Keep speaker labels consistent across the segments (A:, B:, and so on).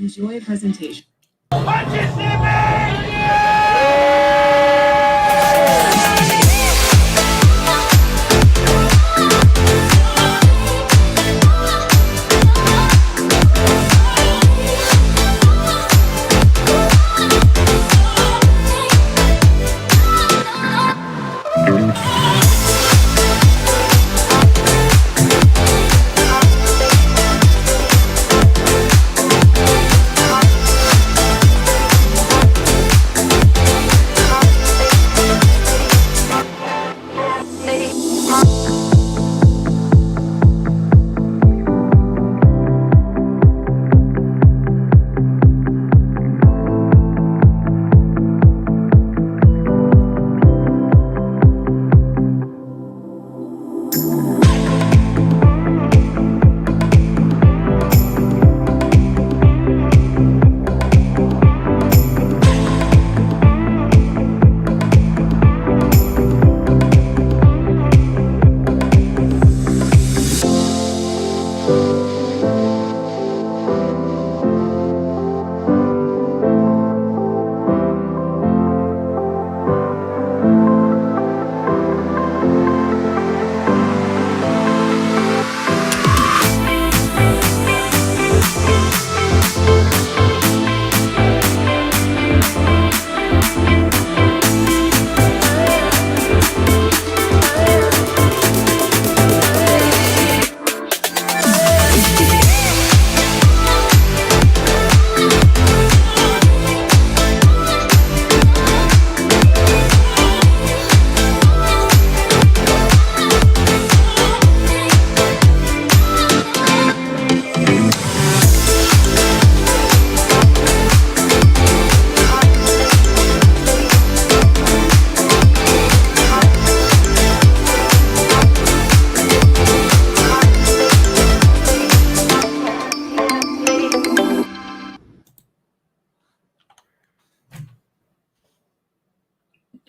A: enjoy a presentation.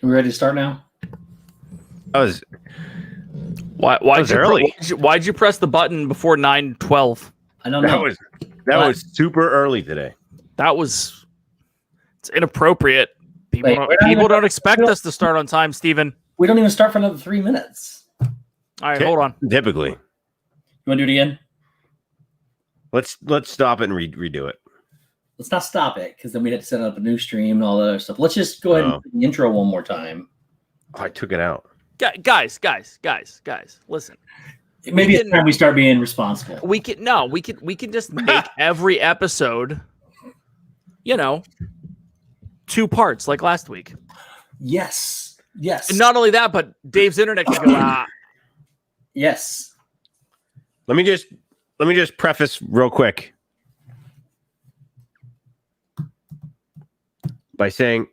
B: Are we ready to start now?
C: Why'd
D: you press the button before 9:12?
B: I don't know.
C: That was super early today.
D: It's inappropriate. People
B: Wait,
D: don't expect us to start on time, Steven.
B: We don't even start for another 3 minutes.
D: All right, hold on.
C: Typically,
B: You want to do it again?
C: let's stop it and redo it.
B: Let's not stop it, because then we'd have to set up a new stream and all that other stuff. Let's just go ahead and do the intro one more time.
C: I took it out.
D: Guys, listen.
B: Maybe it's time we start being responsible.
D: We can just make every episode, 2 parts like last week.
B: Yes.
D: And not only that, but Dave's internet can go
B: Yes.
C: Let me just preface real quick by saying,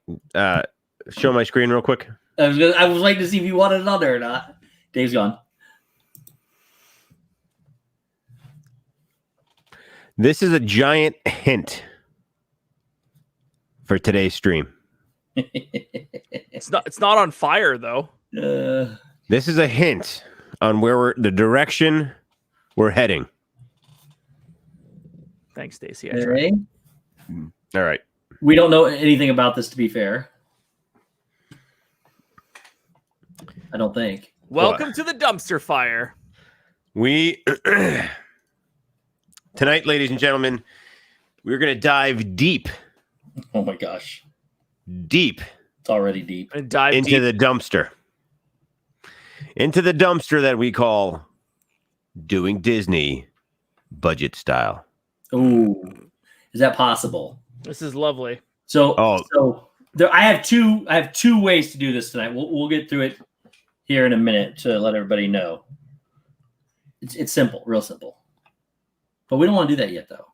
C: show my screen real quick.
B: I was waiting to see if you wanted another or not. Dave's gone.
C: This is a giant hint for today's stream.
D: It's not on fire though.
C: This is a hint on the direction we're heading.
D: Thanks, Stacy.
C: All right.
B: We don't know anything about this, to be fair. I don't think.
D: Welcome to the dumpster fire.
C: We tonight, ladies and gentlemen, we're going to dive deep.
B: Oh my gosh.
C: Deep.
B: It's already deep.
D: And dive
C: into the dumpster. Into the dumpster that we call doing Disney budget style.
B: Ooh. Is that possible?
D: This is lovely.
B: So there, I have two ways to do this tonight. We'll get through it here in a minute to let everybody know. It's simple, real simple. But we don't want to do that yet, though.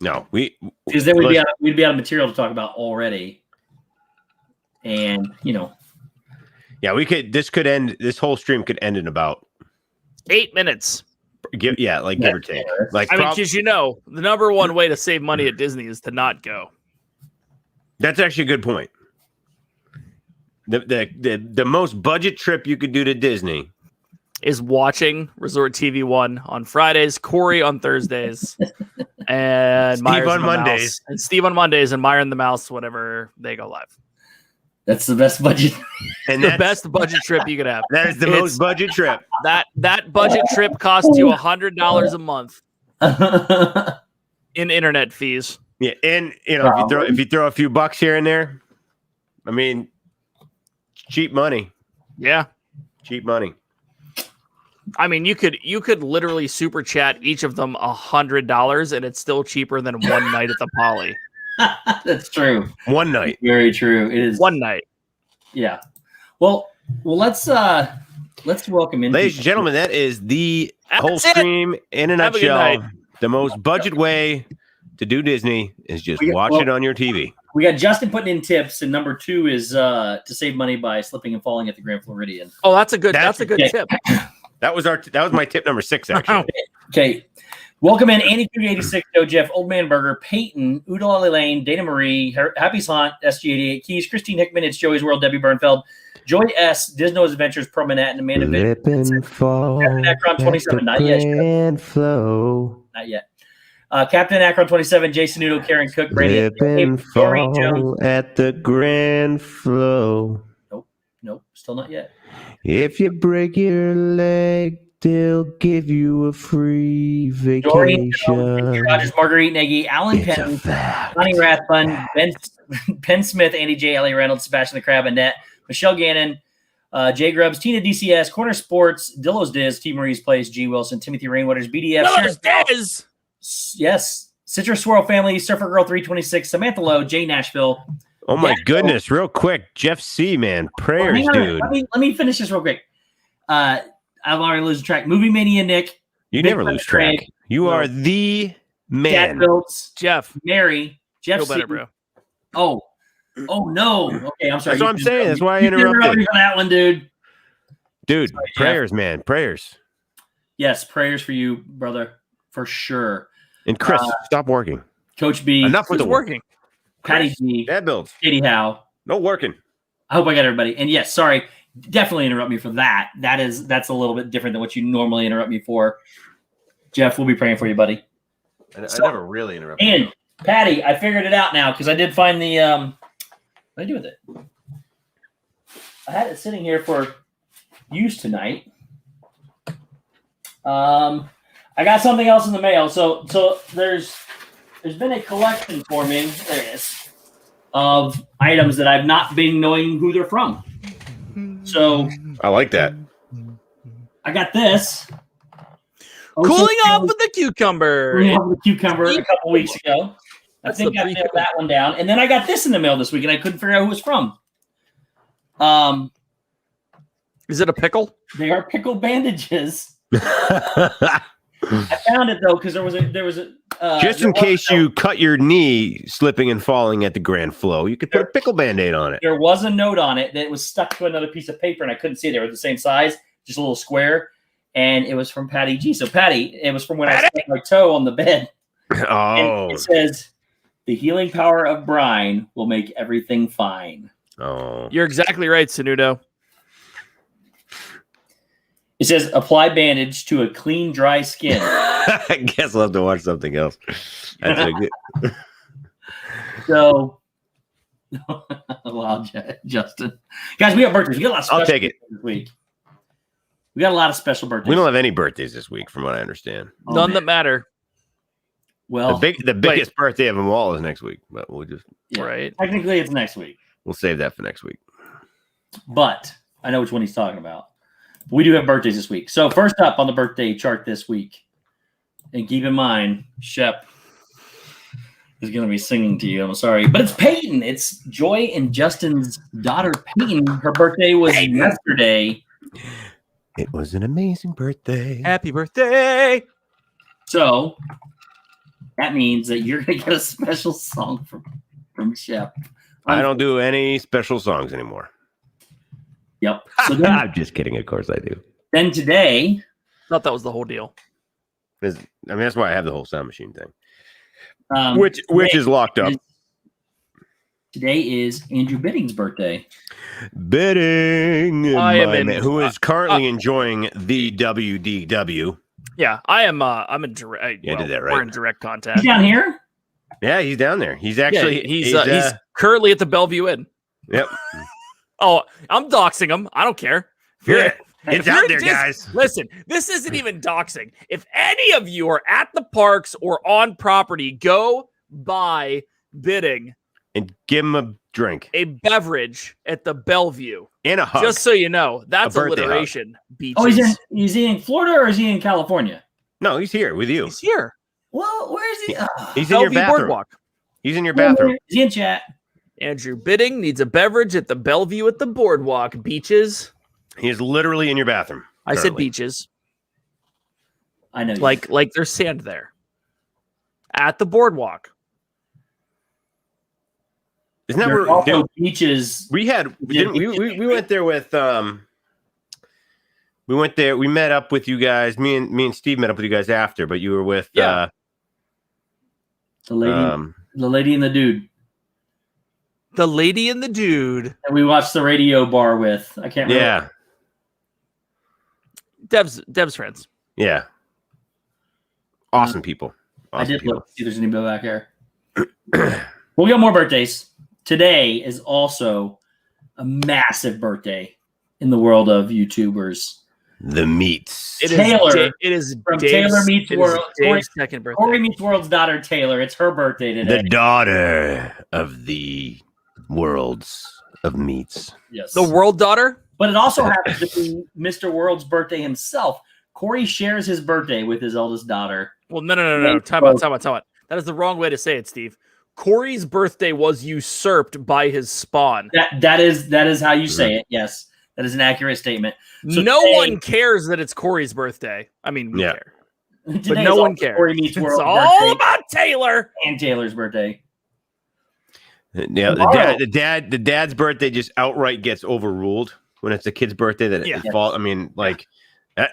C: No,
B: because then we'd be out of material to talk about already. And
C: yeah, this whole stream could end in about
D: 8 minutes.
C: Give or take.
D: Because the number one way to save money at Disney is to not go.
C: That's actually a good point. The most budget trip you could do to Disney
D: is watching Resort TV 1 on Fridays, Corey on Thursdays, and
C: Steve
D: Myers
C: on
D: and the
C: Mondays.
D: Mouse. And Steve on Mondays and Meyer and the Mouse whenever they go live.
B: That's the best budget.
C: And
D: The
C: that's,
D: best budget trip you could have.
C: that is the
D: It's-
C: most budget trip.
D: That budget trip costs you $100 a month in internet fees.
C: Yeah, and if you throw a few bucks here and there, I mean, cheap money.
D: Yeah.
C: Cheap money.
D: I mean, you could literally super chat each of them $100, and it's still cheaper than one night at the Poly.
B: That's true.
C: One night.
B: Very true. It is
D: One night.
B: Yeah. Well, let's welcome in.
C: Ladies and gentlemen, that is the whole
D: That's it.
C: stream in a
D: Have a good
C: nutshell.
D: night.
C: The most budget way to do Disney is just watch it on your TV.
B: We got Justin putting in tips, and number 2 is to save money by slipping and falling at the Grand Floridian.
D: Oh, that's a good
B: Okay.
D: tip.
C: That was my tip number 6, actually.
B: Okay. Welcome in Andy 386, Joe Jeff, Old Man Burger, Peyton, Udall Lane, Dana Marie, Happy's Haunt, SG88 Keys, Christine Hickman, It's Joey's World, Debbie Bernfeld, Joy S, Disno's Adventures, Pro Manhattan, Amanda
A: Slip and fall
B: Captain Akron 27, not yet.
A: and flow.
B: Not yet. Captain Akron 27, Jason Udo, Karen Cook, Brady,
A: Slip and
B: Gary Jones.
A: fall at the grand flow.
B: Nope, still not yet.
A: If you break your leg, they'll give you a free
B: Doreen
A: vacation.
B: Jones, Rogers, Marguerite Nagy, Alan
A: It's a
B: Penn,
A: fact.
B: Connie Rathbun, Ben Smith, Andy J, Ellie Reynolds, Sebastian the Crab, Annette, Michelle Gannon, Jay Grubbs, Tina DCS, Corner Sports, Dillo's Diz, T. Marie's Place, G. Wilson, Timothy Rainwaters, BDF,
D: Those
B: Sharon-
D: days.
B: yes, Citrus Swirl Family, Surfer Girl 326, Samantha Lowe, Jay Nashville.
C: Oh my
B: Yeah.
C: goodness, real quick. Jeff C, man. Prayers,
B: Hang on a minute.
C: dude.
B: Let me finish this real quick. I've already losing track. Movie Mania Nick,
C: You
B: Big
C: never
B: Brother
C: lose track.
B: Craig.
C: You are the
B: Cat
C: man.
B: Builds,
D: Jeff,
B: Mary, Jeff
D: feel better,
B: C.
D: bro.
B: Oh no. Okay, I'm sorry.
C: That's what I'm saying. That's why I
B: You did interrupt
C: interrupted.
B: me for that one, dude.
C: Dude,
B: Sorry, Jeff.
C: prayers, man. Prayers.
B: Yes, prayers for you, brother, for sure.
C: And Chris, stop working.
B: Coach B,
C: Enough with
D: It's
C: the work.
D: working.
B: Patty G,
C: Bad builds.
B: Katie Howe.
C: No working.
B: I hope I got everybody. And yes, sorry, definitely interrupt me for that. That's a little bit different than what you normally interrupt me for. Jeff, we'll be praying for you, buddy.
C: I
B: So-
C: never really interrupt.
B: And Patty, I figured it out now because I did find the what did I do with it? I had it sitting here for use tonight. I got something else in the mail. So there's been a collection forming, there it is, of items that I've not been knowing who they're from. So
C: I like that.
B: I got this.
D: Cooling off with the cucumber.
B: Cooling off with the cucumber a couple weeks ago. I
D: That's
B: think
D: the
B: I nailed that one down. And then I got this in the mail this week, and I couldn't figure out who it was from.
D: Is it a pickle?
B: They are pickle bandages. I found it though because there was a
C: Just in case you cut your knee slipping and falling at the Grand Flow, you could put a pickle Band-Aid on it.
B: there was a note on it that was stuck to another piece of paper, and I couldn't see it. They were the same size, just a little square, and it was from Patty G. So Patty, it was from when I stuck my toe on the bed.
C: Oh.
B: And it says, "The healing power of brine will make everything fine."
C: Oh.
D: You're exactly right, Sanudo.
B: It says, "Apply bandage to a clean, dry skin."
C: I guess I'll have to watch something else. That's a good.
B: So, wow, Justin, guys, we have birthdays. We got a lot of special
C: I'll take it.
B: birthdays this week. We got a lot of special birthdays.
C: We don't have any birthdays this week, from what I understand.
B: Oh,
D: None
B: man.
D: that matter.
B: Well,
C: The biggest birthday of them all is next week, but
B: yeah,
D: Right.
B: technically it's next week,
C: we'll save that for next week.
B: but I know which one he's talking about. We do have birthdays this week. So first up on the birthday chart this week, and keep in mind, Shep is going to be singing to you. I'm sorry, but it's Peyton. It's Joy and Justin's daughter, Peyton. Her birthday was yesterday.
C: It was an amazing birthday.
D: Happy birthday.
B: So that means that you're going to get a special song from Shep.
C: I don't do any special songs anymore.
B: Yep. So then,
C: I'm just kidding. Of course I do.
B: then today,
D: Thought that was the whole deal.
C: That's why I have the whole sound machine thing, which
B: today
C: is locked up.
B: Today is Andrew Bidding's birthday.
C: Bidding,
D: I am
C: my
D: in-
C: man, who is currently enjoying the WDW.
D: Yeah, I am. I'm in direct.
C: Yeah, I did that right.
D: We're in direct contact.
B: He's down here.
C: Yeah, he's down there. He's actually
D: he's currently at the Bellevue Inn.
C: Yep.
D: Oh, I'm doxing him. I don't care. If you're-
C: It's
D: if
C: out
D: you're
C: there, guys.
D: Listen, this isn't even doxing. If any of you are at the parks or on property, go buy bidding
C: And give him a drink
D: a beverage at the Bellevue.
C: and a hug.
D: Just so you know, that's
C: A birthday
D: alliteration. Beaches.
B: Oh, is he in Florida or is he in California?
C: No, he's here with you.
D: He's here.
B: Well, where is he?
C: He's in your
D: Bellevue
C: bathroom.
D: Boardwalk.
C: He's in your bathroom.
B: Is he in chat?
D: Andrew Bidding needs a beverage at the Bellevue at the Boardwalk. Beaches.
C: He is literally in your bathroom.
D: I said
C: currently.
D: beaches.
B: I know.
D: Like there's sand there. At the Boardwalk.
C: Isn't that
B: There's
C: where
B: also beaches.
C: we went there with we went there. We met up with you guys. Me and Steve met up with you guys after, but you were with
D: Yeah.
B: The lady and the dude
D: The lady and the dude.
B: that we watched the radio bar with. I can't remember.
C: Yeah,
D: Dev's friends.
C: yeah. Awesome people.
B: I
C: Awesome
B: did
C: people.
B: look. See if there's anybody back here. We got more birthdays. Today is also a massive birthday in the world of YouTubers.
C: The meats.
D: It is
B: Taylor
D: it is
B: from
D: Dave's,
B: Taylor Meets
D: it is
B: World.
D: Dave's second birthday.
B: Corey Meets World's daughter, Taylor. It's her birthday today.
C: The daughter of the worlds of meats.
B: Yes.
D: The world daughter?
B: But it also happens to be Mr. World's birthday himself. Corey shares his birthday with his eldest daughter.
D: Well, no. Time out. That is the wrong way to say it, Steve. Corey's birthday was usurped by his spawn.
B: That is how you say it. Yes. That is an accurate statement. So
D: No
B: today-
D: one cares that it's Corey's birthday. I mean, we
C: Yeah.
D: care.
B: Today
D: But
B: is
D: no one
B: also
D: cares.
B: Corey Meets
D: It's
B: World's
D: all
B: birthday
D: about Taylor.
B: and Taylor's birthday.
C: Yeah,
B: Tomorrow.
C: the dad's birthday just outright gets overruled when it's the kid's birthday. That
D: Yeah.
C: it's fault. I mean, like it's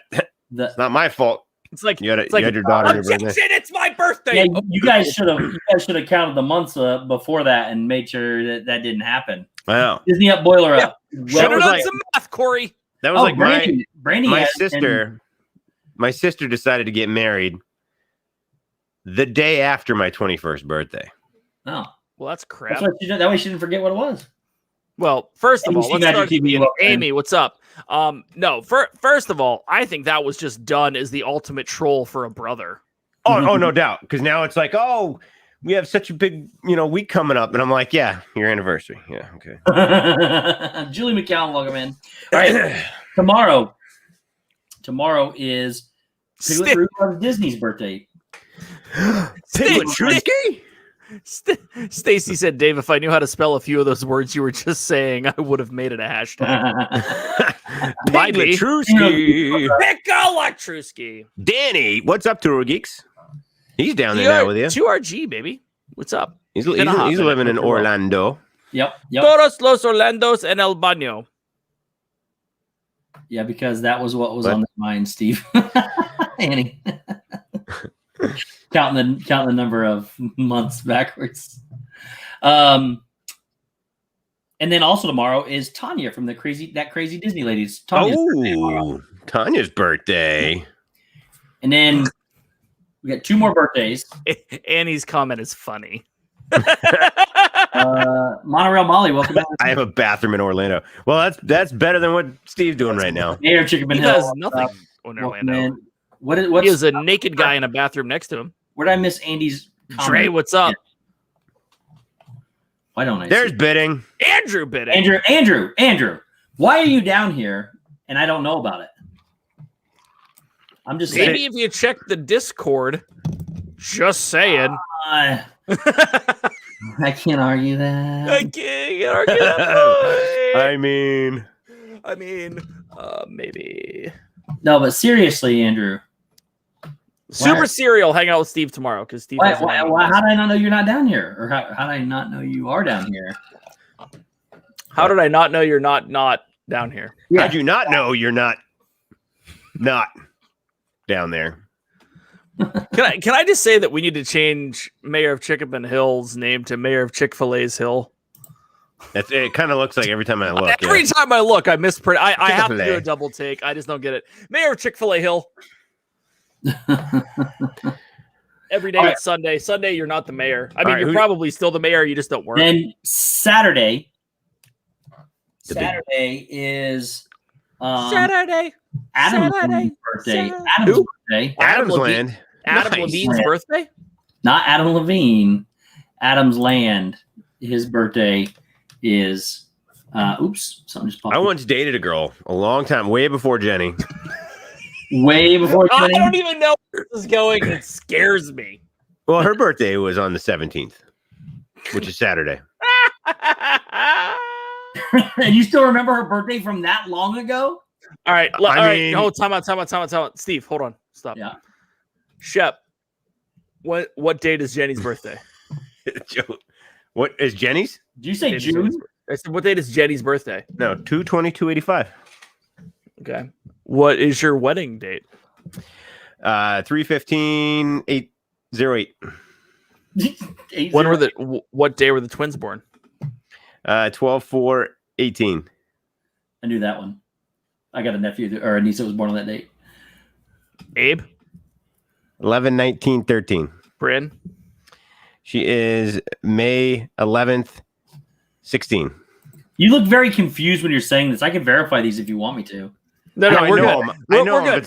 B: The,
C: not my fault.
D: It's like
C: You had
D: it's like
C: your daughter on your birthday.
D: objection, it's my birthday.
B: yeah, you guys should have counted the months before that and made sure that didn't happen.
C: Wow,
B: Disney up, boiler up.
D: Should
C: That
D: have
C: was
D: done
C: like-
D: some math, Corey.
C: that was like
B: Brandy
C: my
B: has-
C: sister. My sister decided to get married the day after my 21st birthday.
B: Oh,
D: Well, that's
B: that's
D: crap.
B: what she did. That way she didn't forget what it was.
D: Well, first of all,
B: ABC
D: let's
B: Magic
D: start
B: TV
D: being
B: welcome.
D: Amy. What's up? No. First of all, I think that was just done as the ultimate troll for a brother.
C: Oh, no doubt. Because now it's like, oh, we have such a big, week coming up, and I'm like, yeah, your anniversary. Yeah, okay.
B: Julie McCown, welcome in. All right, tomorrow is Piglet Rudolph Disney's birthday.
C: Piglet Trusky?
D: Stacy said, "Dave, if I knew how to spell a few of those words you were just saying, I would have made it a hashtag." Might
C: Piglet
D: be.
C: Trusky.
D: Pick-a-lectrusky.
C: Danny, what's up, Tour Geeks? He's down there now with you.
D: 2RG, baby. What's up?
C: He's
D: Been a hot minute.
C: living in Orlando.
B: Yep.
D: Todos los Orlandos en el baño.
B: Yeah, because that was what was on his mind, Steve. Annie. counting the number of months backwards. And then also tomorrow is Tanya from that crazy Disney ladies. Tanya's birthday tomorrow.
C: Oh, Tanya's birthday.
B: And then we got two more birthdays.
D: Annie's comment is funny.
B: Monorail Molly, welcome back.
C: I have a bathroom in Orlando. Well, that's better than what Steve's doing right now.
B: Mayor Chicken
D: He
B: Hill.
D: does nothing in
B: Welcome
D: Orlando.
B: in.
D: He
B: What's
D: has a naked guy in a bathroom next to him.
B: where did I miss Andy's comment?
D: Dre, what's up?
B: Why don't I
C: There's
B: see?
C: bidding.
D: Andrew bidding.
B: Andrew, why are you down here and I don't know about it? I'm just saying.
D: Maybe if you check the Discord, just saying.
B: I can't argue that.
D: I can't argue that point.
C: I mean,
D: Maybe.
B: No, but seriously, Andrew,
D: Super Serial, hang out with Steve tomorrow because Steve.
B: why,
D: has a
B: why,
D: meeting.
B: why, how did I not know you're not down here? Or how did I not know you are down here?
D: How did I not know you're not down here?
C: how'd you not know you're not down there?
D: Can I just say that we need to change Mayor of Chickapin Hill's name to Mayor of Chick-fil-A's Hill?
C: It kind of looks like every time I look.
D: Every time I look, I misprint. I have to do
C: Chick-fil-A.
D: a double take. I just don't get it. Mayor of Chick-fil-A Hill. Every day
B: All right.
D: it's Sunday. Sunday, you're not the mayor. I mean,
C: right,
D: you're probably still the mayor. You just don't work.
B: Then Saturday.
C: The big-
B: Saturday is
D: Saturday.
B: Adam's
D: Saturday.
B: birthday.
D: Saturday.
B: Adam's
D: Who?
B: birthday.
C: Adam's
D: Levine.
C: Land.
D: Adam
C: Nice.
D: Levine's birthday?
B: Not Adam Levine. Adam's Land. His birthday is. Oops, something just popped
C: I
B: up.
C: once dated a girl a long time, way before Jenny.
B: Way before
D: I
B: 20.
D: don't even know where this is going. It scares me.
C: Well, her birthday was on the 17th, which is Saturday.
B: And you still remember her birthday from that long ago?
D: All right.
C: I
D: All right.
C: mean-
D: Oh, time out. Steve, hold on. Stop.
B: Yeah.
D: Shep, what date is Jenny's birthday?
C: What is Jenny's?
B: Did you say
D: Date is
B: June?
D: Jenny's bir- I said, what date is Jenny's birthday?
C: No, 2/22/85.
D: Okay. What is your wedding date?
C: 3/15/808.
D: What day were the twins born?
C: 12/4/18.
B: I knew that one. I got a nephew or a niece that was born on that date.
D: Abe?
C: 11/19/13.
D: Bryn?
C: She is May 11th, 16.
B: You look very confused when you're saying this. I can verify these if you want me to.
D: No,
C: I
D: we're
C: know
D: good.
C: him. I know
D: We're
C: him,
D: good.
C: but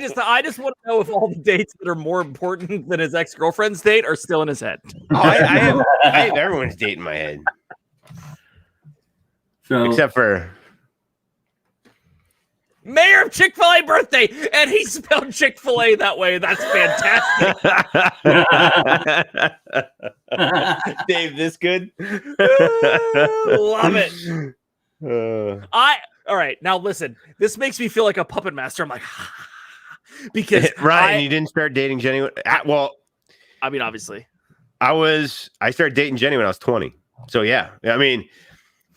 C: it's not-
D: I just want to know if all the dates that are more important than his ex-girlfriend's date are still in his head.
C: I have everyone's date in my head,
B: So
C: except for
D: Mayor of Chick-fil-A birthday, and he spelled Chick-fil-A that way. That's fantastic.
C: Dave. This good?
D: Love it.
C: Uh,
D: All right, now listen. This makes me feel like a puppet master. I'm like, because
C: Ryan, you didn't start dating Jenny. Well,
D: I mean, obviously,
C: I started dating Jenny when I was 20. So yeah, I mean,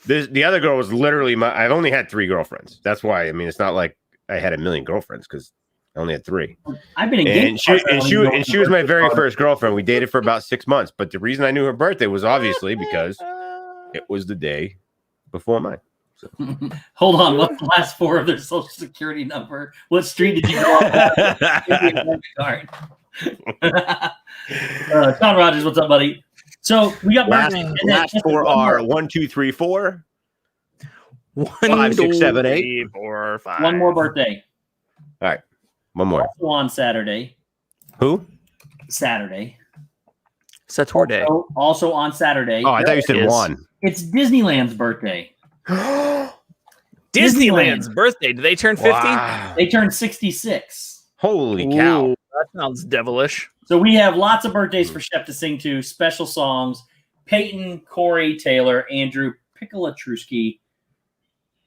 C: the other girl was literally I've only had 3 girlfriends. That's why. I mean, it's not like I had a million girlfriends because I only had 3.
B: I've been engaged.
C: And she was my very first girlfriend. We dated for about 6 months. But the reason I knew her birthday was obviously because it was the day before mine.
B: Hold on. What's the last 4 of their social security number? What street did you go on? Card. Sean Rogers, what's up, buddy? So we got
C: Last
B: birthday.
C: 4 are 1, 2, 3, 4. 5, 6, 7, 8.
D: 3, 4, 5.
B: One more birthday.
C: One more.
B: Also on Saturday.
C: Who?
B: Saturday.
D: Saturday.
B: Also on Saturday.
C: Oh, I thought you said
D: Yes.
C: 1.
B: It's Disneyland's birthday.
D: Disneyland's birthday. Did they turn 50?
C: Wow.
B: They turned 66.
C: Holy cow.
D: Ooh, that sounds devilish.
B: So we have lots of birthdays for Shep to sing to, special songs. Peyton, Corey, Taylor, Andrew, Pickle-Atrusky.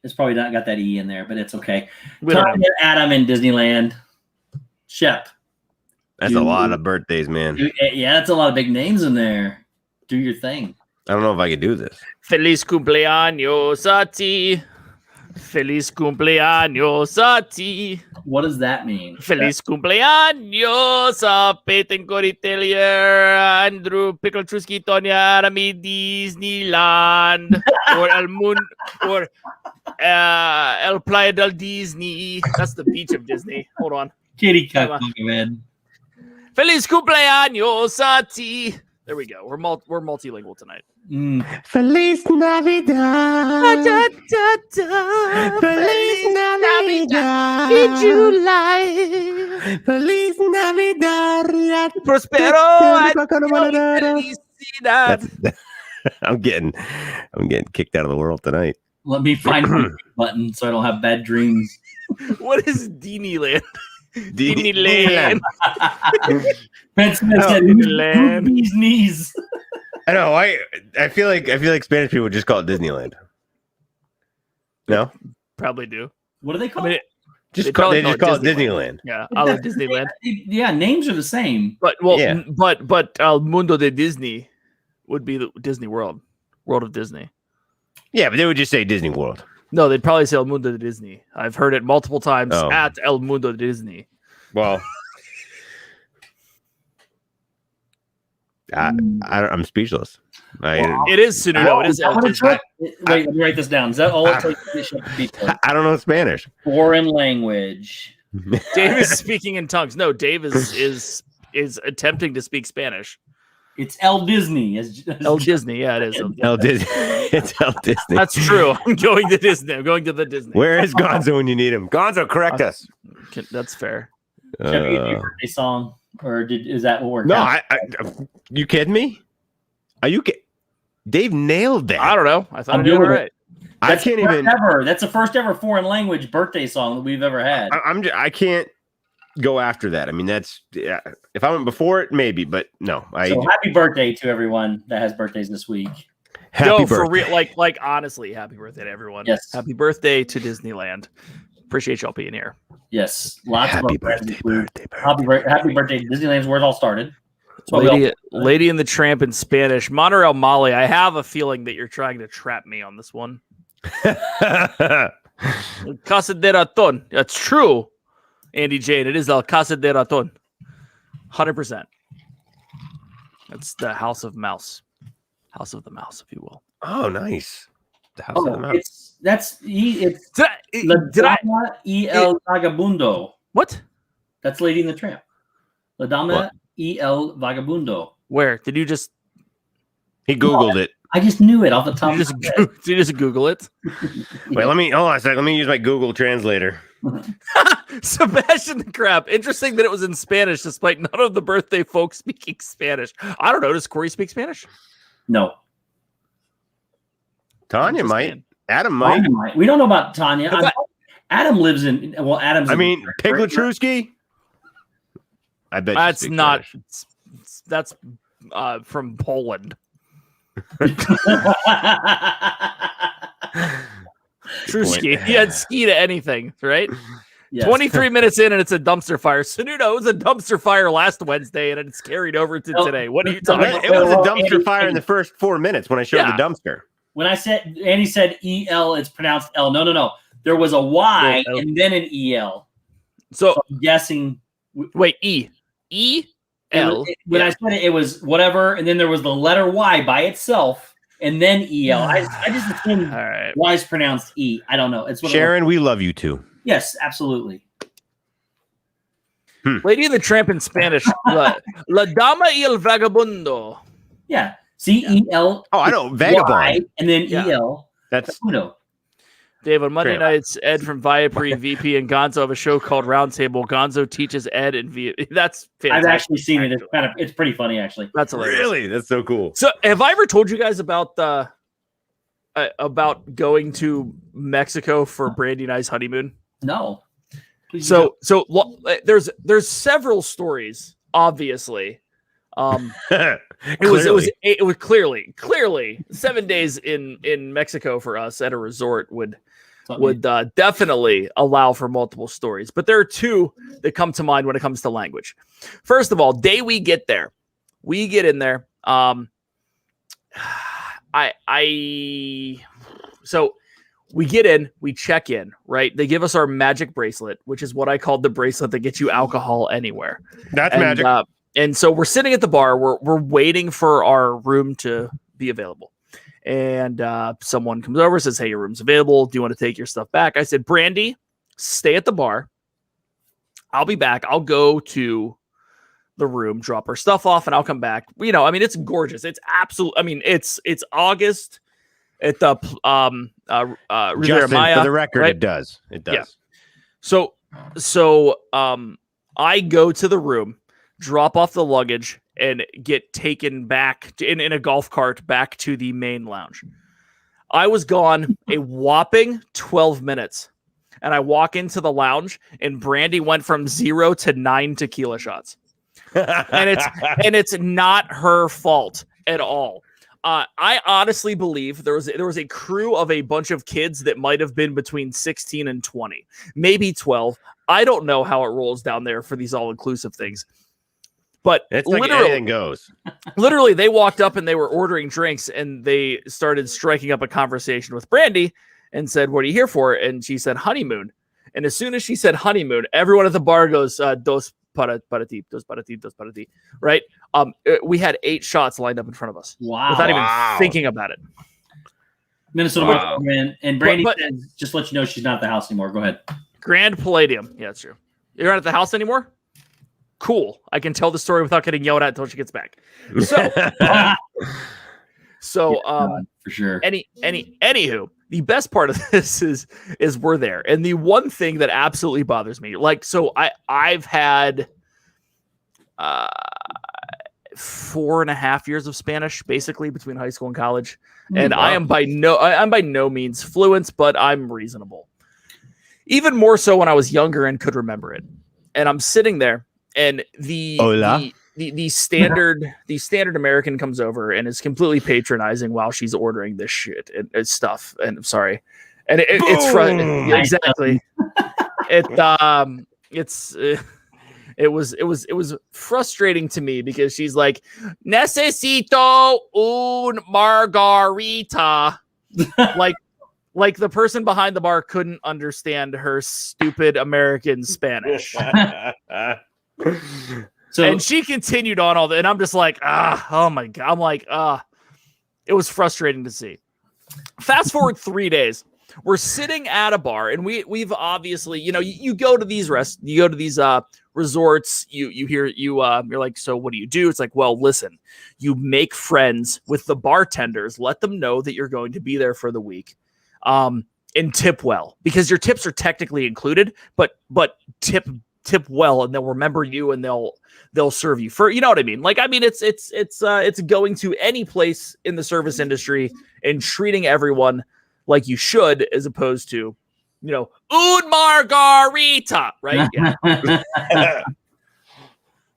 B: It's probably not got that E in there, but it's okay.
D: We don't
B: Tanya, Adam in Disneyland. Shep.
C: That's a lot of birthdays, man.
B: Yeah, that's a lot of big names in there. Do your thing.
C: I don't know if I could do this.
D: Feliz cumpleaños a ti. Feliz cumpleaños a ti.
B: What does that mean?
D: Feliz cumpleaños a Peyton, Corey, Taylor, Andrew, Pickle-Atrusky, Tonya, Rami, Disneyland, or or El Playa del Disney. That's the beach of Disney. Hold on.
B: Kitty
D: Come
B: cuck,
D: on.
B: man.
D: Feliz cumpleaños a ti. There we go. We're multilingual tonight.
C: Feliz Navidad. Feliz Navidad.
D: In July.
C: Feliz Navidad.
D: Prospero. Felicidad.
C: I'm getting kicked out of the world tonight.
B: Let me find my button so I don't have bad dreams.
D: What is Disneyland?
C: Disneyland.
B: Ben Smith said,
D: Disneyland.
B: "Who's these knees?"
C: I know. I feel like Spanish people just call it Disneyland. No,
D: Probably do.
B: What do they
D: I
B: call
D: mean,
B: it?
D: They
C: they
D: probably
C: just call it Disneyland.
D: Yeah, I love Disneyland.
B: Yeah, names are the same.
D: But well,
C: Yeah.
D: but El Mundo de Disney would be the Disney World of Disney.
C: Yeah, but they would just say Disney World.
D: No, they'd probably say El Mundo de Disney. I've heard it multiple times
C: Oh.
D: at El Mundo de Disney.
C: Well, I'm speechless.
D: It is Sununo. It is El Disney.
B: Wait, let me write this down. Is that all it takes to be
C: I don't know Spanish.
B: foreign language?
D: Dave is speaking in tongues. No, Dave is attempting to speak Spanish.
B: It's El Disney.
D: El Disney, yeah, it is.
C: El Disney. It's El Disney.
D: That's true. I'm going to Disney. I'm going to the Disney.
C: Where is Gonzo when you need him? Gonzo, correct us.
D: That's fair.
B: Shep, you do your birthday song, or is that what we're?
C: No, I you kidding me? Are you kidding? Dave nailed that.
D: I don't know. I thought
B: I'm
D: I did it
B: doing
D: right.
C: I can't even.
B: That's the first ever foreign language birthday song that we've ever had.
C: I can't go after that. I mean, that's if I went before it, maybe, but no.
B: So happy birthday to everyone that has birthdays this week.
C: Happy birthday.
D: For real, like honestly, happy birthday to everyone.
B: Yes.
D: Happy birthday to Disneyland. Appreciate y'all being here.
B: Yes, lots
C: Happy
B: of
C: birthday,
B: happy birthday. Disneyland's where it all started. That's
D: Lady and the Tramp in Spanish. Monorail Molly, I have a feeling that you're trying to trap me on this one. Casa de Raton. That's true, Andy Jane. It is El Casa de Raton. 100%. That's the House of Mouse. House of the Mouse, if you will.
C: Oh, nice. The House of the Mouse.
B: It's
D: Did I?
B: y el Vagabundo.
D: What?
B: That's Lady and the Tramp. La Dama y el Vagabundo.
D: Where? Did you just
C: He Googled it.
B: I just knew it off the top.
D: did you just Google it?
C: Wait, hold on a second. Let me use my Google Translator.
D: Sebastian the Crab. Interesting that it was in Spanish, despite none of the birthday folks speaking Spanish. I don't know. Does Corey speak Spanish?
B: No.
C: Tanya
D: Just
C: might.
D: saying.
C: Adam might.
B: We don't know about Tanya. Adam lives in. Well, Adam's.
C: I mean, Pigletruski. I bet
D: That's
C: you speak
D: not.
C: Spanish.
D: That's from Poland. True ski. He had ski to anything, right?
B: Yes.
D: 23 minutes in and it's a dumpster fire. Sununo, it was a dumpster fire last Wednesday and it's carried over to today. What are you talking about?
C: It was a dumpster fire in the first 4 minutes when I showed the dumpster.
B: When I said Andy said EL, it's pronounced L. No. There was a Y and then an EL.
D: So
B: I'm guessing.
D: wait, E-L.
B: When I said it, it was whatever, and then there was the letter Y by itself, and then EL. I just assumed
D: All right.
B: Y is pronounced E. I don't know. It's what
C: Sharon, we love you too.
B: Yes, absolutely.
D: Lady and the Tramp in Spanish. La Dama y el Vagabundo.
B: Yeah. CEL.
C: Oh, I know. Vagabond.
B: Y, and then
D: Yeah.
B: EL.
C: That's
B: Uno.
D: Dave, on Monday
C: Tramp.
D: nights, Ed from Viapre, VP, and Gonzo have a show called Roundtable. Gonzo teaches Ed and VP. That's fantastic.
B: I've actually seen it. It's pretty funny, actually.
D: That's hilarious.
C: really that's so cool.
D: So, have I ever told you guys about going to Mexico for Brandy and I's honeymoon?
B: No. Please
D: So there's several stories. Obviously, it was clearly 7 days in Mexico for us at a resort would definitely allow for multiple stories. But there are two that come to mind when it comes to language. First of all, day we get in there. So we get in, we check in, right? They give us our magic bracelet, which is what I called the bracelet that gets you alcohol anywhere.
C: That's magic.
D: And so we're sitting at the bar. We're waiting for our room to be available. And someone comes over, says, "Hey, your room's available. Do you want to take your stuff back?" I said, "Brandy, stay at the bar. I'll be back. I'll go to the room, drop her stuff off, and I'll come back." You know, I mean, it's gorgeous. It's absolute. I mean, it's August at the Riviera
C: Justin,
D: Maya.
C: for the record,
D: right?
C: it does. It does.
D: Yeah. So I go to the room, drop off the luggage, and get taken back in a golf cart back to the main lounge. I was gone a whopping 12 minutes. And I walk into the lounge, and Brandy went from 0 to 9 tequila shots. and it's not her fault at all. I honestly believe there was a crew of a bunch of kids that might have been between 16 and 20, maybe 12. I don't know how it rolls down there for these all-inclusive things. But
C: It's like anything goes.
D: Literally, they walked up and they were ordering drinks, and they started striking up a conversation with Brandy and said, "What are you here for?" And she said, "Honeymoon." And as soon as she said honeymoon, everyone at the bar goes, dos para ti, dos para ti, dos para ti. Right? We had 8 shots lined up in front of us.
B: Wow.
D: Without even thinking about it.
B: Minnesota Wild, and Brandy
D: but-
B: says, just let you know she's not at the house anymore. Go ahead.
D: Grand Palladium. Yeah, that's true. You're not at the house anymore? Cool. I can tell the story without getting yelled at until she gets back. So,
B: for sure.
D: Anywho, the best part of this is we're there. And the one thing that absolutely bothers me, like, so I've had 4.5 years of Spanish, basically, between high school and college. And wow. I'm by no means fluent, but I'm reasonable. Even more so when I was younger and could remember it. And I'm sitting there, and the standard American comes over and is completely patronizing while she's ordering this shit and stuff. And I'm sorry, and exactly. It was frustrating to me because she's like, necesito un margarita. like the person behind the bar couldn't understand her stupid American Spanish. And she continued on all that, and I'm just like, oh my God. I'm like, it was frustrating to see. Fast forward 3 days. We're sitting at a bar, and we've obviously, you go to these resorts, you're like, so what do you do? It's like, well, listen, you make friends with the bartenders, let them know that you're going to be there for the week, and tip well, because your tips are technically included, but tip well, and they'll remember you, and they'll serve you for, you know what I mean? Like, I mean, it's going to any place in the service industry and treating everyone like you should, as opposed to, un margarita, right? Yeah.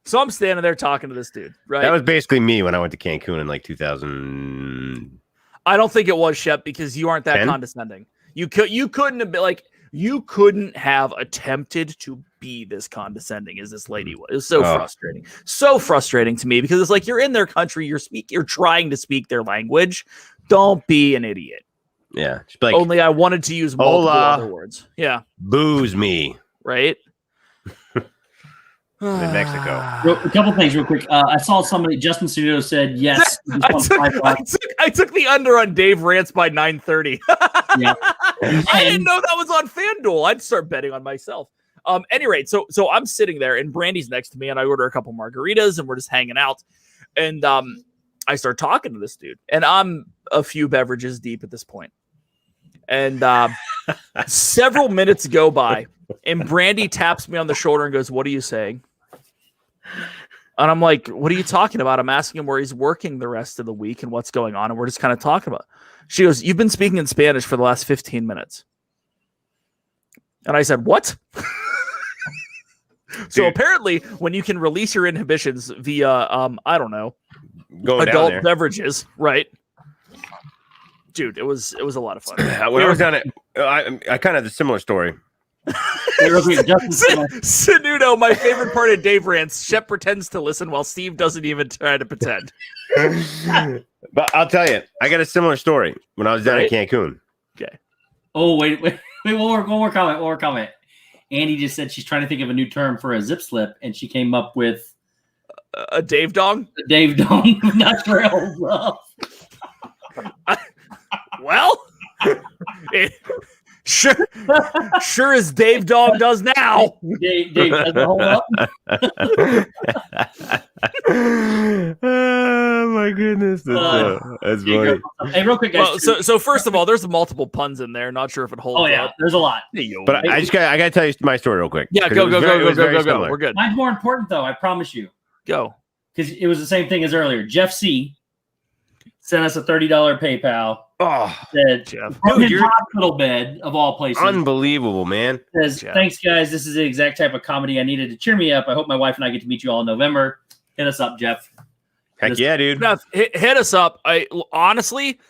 D: So I'm standing there talking to this dude, right?
C: That was basically me when I went to Cancun in like 2000.
D: I don't think it was, Shep, because you aren't that
C: 10?
D: condescending. You couldn't have been like, you couldn't have attempted to be this condescending as this lady was. It was so frustrating. So frustrating to me, because it's like, you're in their country, you're trying to speak their language. Don't be an idiot.
C: Yeah. Like,
D: only I wanted to use multiple other words. Yeah.
C: Booze me.
D: Right?
C: In Mexico.
B: A couple things real quick. I saw somebody, Justin Studio said yes.
D: I took the under on Dave Rants by 9:30. Yeah. I didn't know that was on FanDuel. I'd start betting on myself. Anyway, so I'm sitting there, and Brandy's next to me, and I order a couple margaritas, and we're just hanging out. And I start talking to this dude, and I'm a few beverages deep at this point. And several minutes go by, and Brandy taps me on the shoulder and goes, "What are you saying?" And I'm like, "What are you talking about?" I'm asking him where he's working the rest of the week and what's going on, and we're just kind of talking about it. She goes, "You've been speaking in Spanish for the last 15 minutes. And I said, "What?" So apparently, when you can release your inhibitions via, I don't know, adult beverages, right? Dude, it was a lot of fun.
C: When I was down at, I kind of had a similar story.
D: Sanudo, my favorite part of Dave Rants, Shep pretends to listen while Steve doesn't even try to pretend.
C: But I'll tell you, I got a similar story when I was down in Cancun.
D: Okay.
B: Oh, wait, one more comment. Andy just said she's trying to think of a new term for a zip slip, and she came up with
D: a Dave Dong?
B: A Dave Dong. Not sure it holds up.
D: Well, sure as Dave Dog does now.
B: Dave doesn't hold up.
C: Oh my goodness, that's funny.
B: Hey, real quick, guys.
D: Well, so first of all, there's multiple puns in there. Not sure if it holds.
B: Oh yeah,
D: up.
B: There's a lot.
C: But I gotta tell you my story real quick.
D: Yeah, go. We're good.
B: Mine's more important though. I promise you.
D: Go.
B: Because it was the same thing as earlier. Jeff C. sent us a $30 PayPal.
C: Oh,
B: said,
D: Jeff.
B: From his hospital bed of all places.
C: Unbelievable, man.
B: Says, thanks, guys. This is the exact type of comedy I needed to cheer me up. I hope my wife and I get to meet you all in November. Hit us up, Jeff.
C: Heck yeah, dude.
D: Jeff, hit us up. I honestly,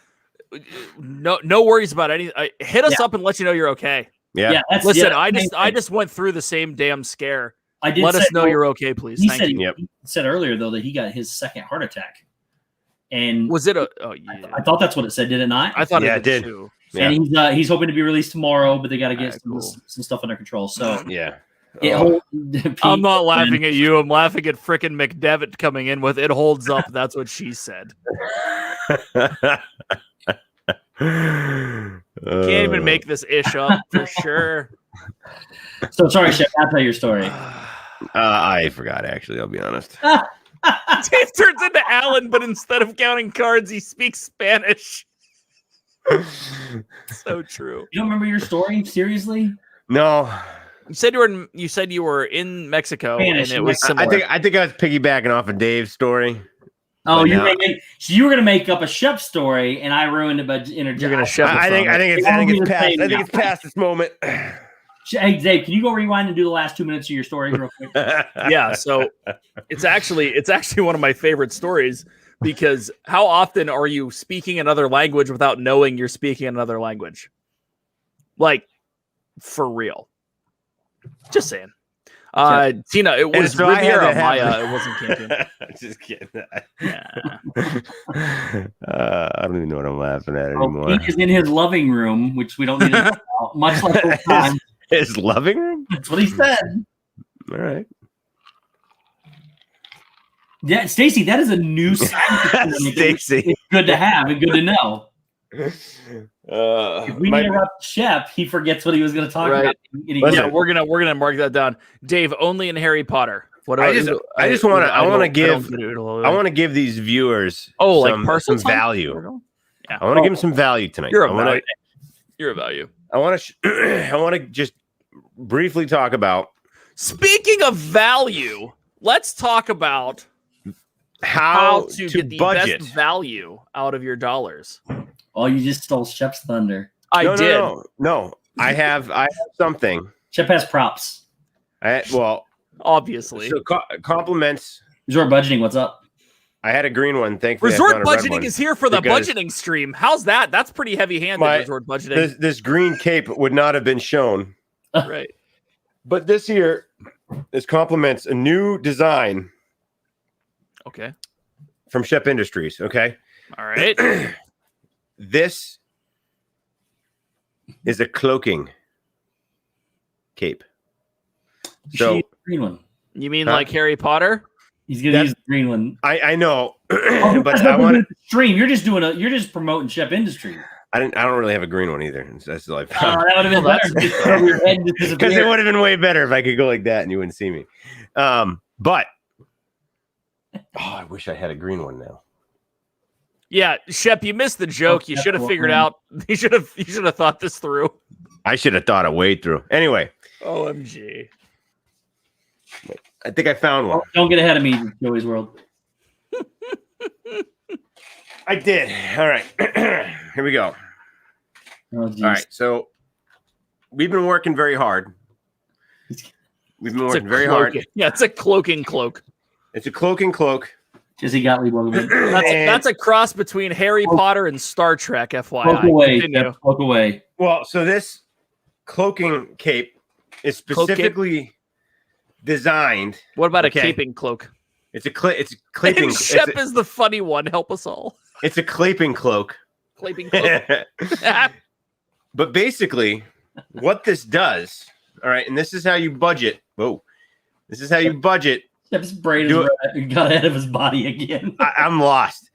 D: no worries about anything. Hit us up and let you know you're okay.
C: Yeah.
D: Listen, I just went through the same damn scare. Let us know you're okay, please. Thank you.
B: He said earlier though that he got his second heart attack. And
D: was it a? Oh yeah, I
B: thought that's what it said. Did it not?
D: I thought it did too.
B: Yeah. And he's hoping to be released tomorrow, but they got to get some stuff under control. So
C: yeah.
D: I'm not laughing at you. I'm laughing at frickin' McDevitt coming in with "it holds up." That's what she said. Can't even make this ish up for sure.
B: So sorry, Shep. I'll tell your story.
C: I forgot, actually. I'll be honest.
D: Dave turns into Alan, but instead of counting cards, he speaks Spanish. So true.
B: You don't remember your story? Seriously?
C: No.
D: You said you were in Mexico,
B: Spanish,
D: and it was similar.
C: I think I was piggybacking off of Dave's story.
B: Oh,
C: But
B: you
C: now-
B: were gonna make up a Shep story, and I ruined it by interjecting.
D: You're gonna Shep.
C: I think it's past. I think it's past this moment.
B: Hey, Dave, can you go rewind and do the last 2 minutes of your story real quick?
D: Yeah, so it's actually one of my favorite stories because how often are you speaking another language without knowing you're speaking another language? Like, for real. Just saying. Tina, it was
C: so I had
D: Riviera
C: to have-
D: Maya. It wasn't Cancun.
C: Just kidding.
D: Yeah.
C: I don't even know what I'm laughing at
B: Well,
C: anymore.
B: he is in his loving room, which we don't need to talk about, much like this time.
C: His loving room?
B: That's what he said.
C: All right.
B: Yeah, Stacy, that is a new sign.
C: Stacy.
B: It's good to have and good to know. If we interrupt Shep, he forgets what he was going to talk
D: Right.
B: about. And he
C: Listen,
B: goes,
D: We're gonna mark that down. Dave, only in Harry Potter. What
C: I
D: about,
C: just want to. I want to
D: give.
C: give these viewers
D: like
C: some
D: parcels
C: value.
D: Yeah.
C: I want to give them some value tonight.
D: You're
C: I
D: a
C: wanna-
D: value. You're a value.
C: I want to. I want to just briefly talk about
D: Speaking of value, let's talk about how to get the
C: budget.
D: best value out of your dollars.
B: oh, you just stole Shep's thunder.
D: I did.
C: No. I have something.
B: Shep has props.
D: Obviously.
C: So compliments.
B: Resort budgeting, what's up?
C: I had a green one. Thankfully,
D: Resort
C: I found a red
D: budgeting
C: one
D: is here for the
C: because
D: budgeting stream. How's that? That's pretty heavy-handed. Resort budgeting,
C: This green cape would not have been shown.
D: right?
C: But this here, this compliments a new design
D: Okay.
C: from Shep Industries. Okay.
D: All right.
C: This is a cloaking cape.
B: You
C: So
B: should use the green one.
D: You mean
C: Huh?
D: like Harry Potter?
B: He's going to use the green one.
C: I know,
B: Oh,
C: but I want to.
B: stream. You're just promoting Shep Industry.
C: I don't really have a green one either. That's all I
B: Oh,
C: found.
B: that would have been
D: Well,
B: better. Just over your head and just
C: Because it
B: disappear.
C: would have been way better if I could go like that and you wouldn't see me. But I wish I had a green one now.
D: Yeah, Shep, you missed the joke. You
B: Shep,
D: should have
B: what
D: figured
B: one?
D: out. You should have thought this through.
C: I should have thought it way through. Anyway,
D: OMG.
C: I think I found one.
B: Don't get ahead of me, Joey's World.
C: I did. All right. Here we go.
B: Oh, geez.
C: All right. So we've been working very hard. We've been
D: It's a
C: working very hard.
D: Yeah, it's a cloaking cloak.
C: It's a cloaking cloak.
B: Jesse Gottlieb, welcome in.
D: That's a cross between Harry Potter and Star Trek, FYI.
B: Poke away.
D: Continue.
B: Shep, poke away.
C: Well, so this cloaking cape is
D: Cloak cape?
C: specifically designed.
D: What about
C: Okay.
D: a caping cloak?
C: It's a claping.
D: And Shep is the funny one. Help us all.
C: It's a claping cloak.
D: Claping cloak.
C: But basically, what this does, all right, and this is how you budget. Whoa, this is how you budget.
B: Shep's brain
C: Do
B: got ahead of his body again.
C: I'm lost.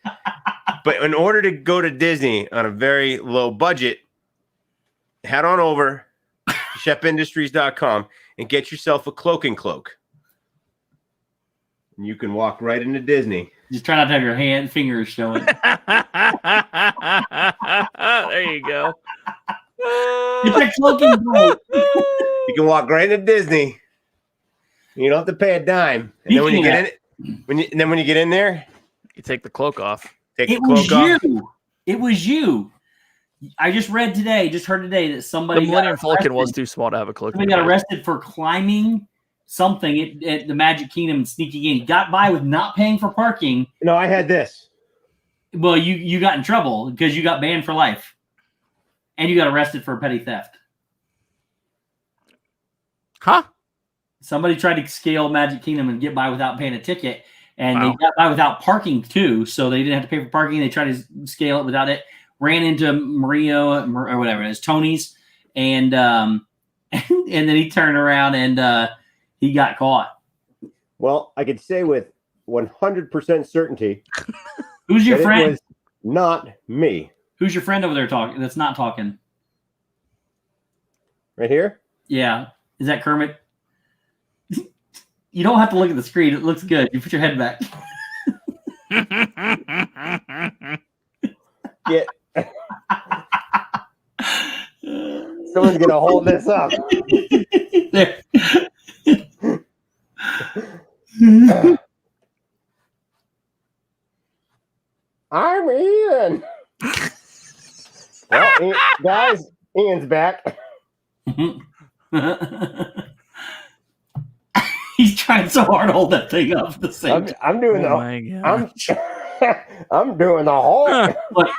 C: But in order to go to Disney on a very low budget, head on over to shepindustries.com and get yourself a cloaking cloak. And you can walk right into Disney.
B: Just try not to have your fingers showing.
D: There you go.
B: It's a cloaking cloak.
C: You can walk right into Disney. You don't have to pay a dime. And then when you get in, when you get in there,
D: You take the cloak off.
C: take the
B: It was
C: cloak off.
B: you. It was you. I just heard today that
D: The
B: somebody
D: Millennium
B: got
D: Falcon
B: arrested.
D: was too small to have a cloak.
B: Somebody got arrested for climbing something at the Magic Kingdom and sneaking in. He got by with not paying for parking.
C: No, I had this.
B: Well, you got in trouble because you got banned for life. And you got arrested for petty theft.
D: Huh?
B: Somebody tried to scale Magic Kingdom and get by without paying a ticket. And
D: Wow.
B: they got by without parking too. So they didn't have to pay for parking. They tried to scale it without it. Ran into Mario or whatever it is, Tony's. And and then he turned around and he got caught.
C: Well, I could say with 100% certainty
B: Who's your
C: that
B: friend?
C: it was not me.
B: Who's your friend over there talking? That's not talking.
C: Right here?
B: Yeah. Is that Kermit? You don't have to look at the screen. It looks good. You put your head back.
C: Yeah. Someone's gonna hold this up.
B: There.
C: I'm Ian. Well, guys, Ian's back.
B: He's trying so hard to hold that thing up at the same time.
C: I'm doing I'm doing the whole.
B: Look,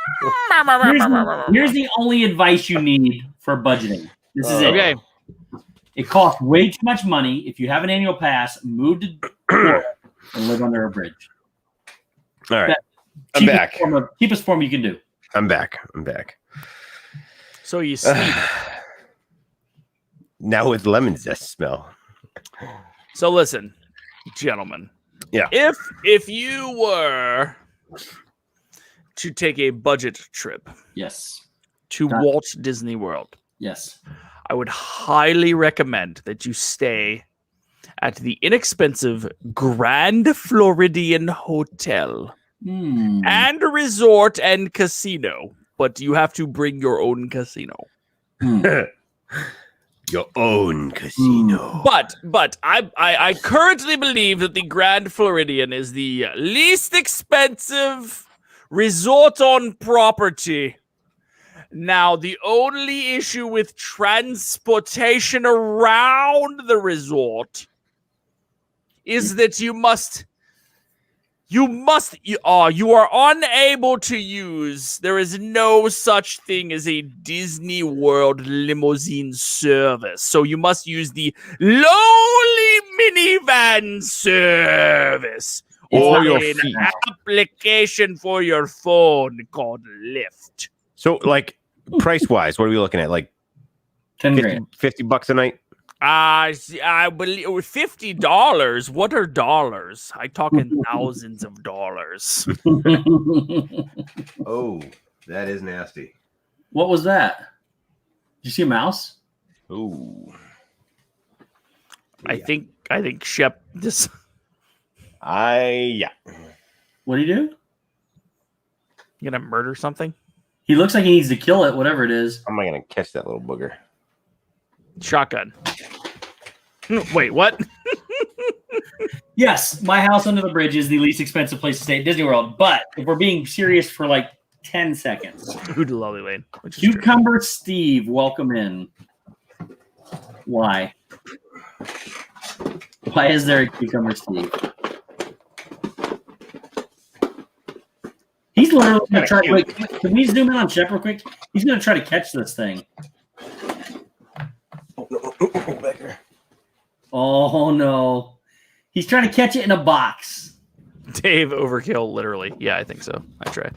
B: here's the only advice you need for budgeting. This is it.
D: Okay.
B: It costs way too much money. If you have an annual pass, move to Florida and live under a bridge.
C: All right. I'm back.
B: Cheapest form you can do.
C: I'm back.
D: So you sleep.
C: Now with lemon zest smell.
D: So listen, gentlemen.
C: Yeah.
D: If you were to take a budget trip
B: Yes.
D: to Walt Disney World,
B: Yes.
D: I would highly recommend that you stay at the inexpensive Grand Floridian Hotel and resort and casino, but you have to bring your own casino.
C: Your own casino.
D: But I currently believe that the Grand Floridian is the least expensive resort on property. Now, the only issue with transportation around the resort is that you are unable to use. There is no such thing as a Disney World limousine service. So you must use the lowly minivan service or
C: your
D: an
C: feet.
D: application for your phone called Lyft.
C: So, like, price-wise, what are we looking at? Like
B: 10 grand.
C: $50 a night?
D: I believe $50. What are dollars? I talk in thousands of dollars.
C: Oh, that is nasty.
B: What was that? Did you see a mouse?
C: Ooh.
D: I think Shep this.
C: Yeah.
B: What did he do?
D: You gonna murder something?
B: He looks like he needs to kill it, whatever it is.
C: How am I gonna catch that little booger?
D: Shotgun. Wait, what?
B: Yes, my house under the bridge is the least expensive place to stay at Disney World. But if we're being serious for like 10 seconds,
D: Who to Lovely Lane? Which is true.
B: Cucumber Steve, welcome in. Why? Why is there a Cucumber Steve? He's literally going to try. Wait, can we zoom in on Shep real quick? He's going to try to catch this thing.
C: Back here.
B: Oh no, he's trying to catch it in a box.
D: Dave overkill, literally. Yeah, I think so. I try.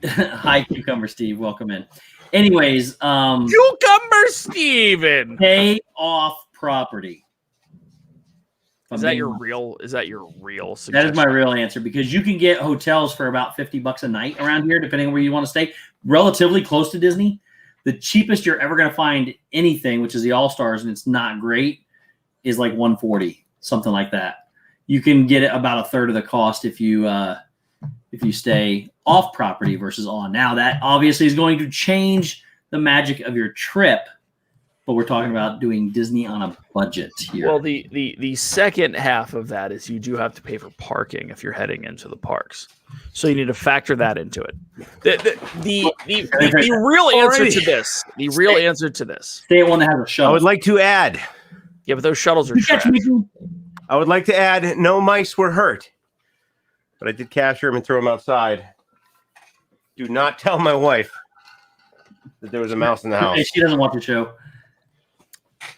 B: Hi, Cucumber Steve. Welcome in. Anyways,
D: Cucumber Steven.
B: pay off property.
D: Is that your real suggestion?
B: That is my real answer, because you can get hotels for about $50 a night around here, depending on where you want to stay. Relatively close to Disney. The cheapest you're ever going to find anything, which is the All-Stars, and it's not great, is like $140, something like that. You can get it about a third of the cost if you stay off property versus on. Now, that obviously is going to change the magic of your trip, but we're talking about doing Disney on a budget here.
D: Well, the second half of that is you do have to pay for parking if you're heading into the parks. So you need to factor that into it. The real answer to this.
B: Stay at one that has a shuttle.
C: I would like to add.
D: Yeah, but those shuttles are
B: You catch
D: trash.
B: me?
C: I would like to add. No mice were hurt, but I did capture them and throw them outside. Do not tell my wife that there was a mouse in the house.
B: She doesn't watch the show.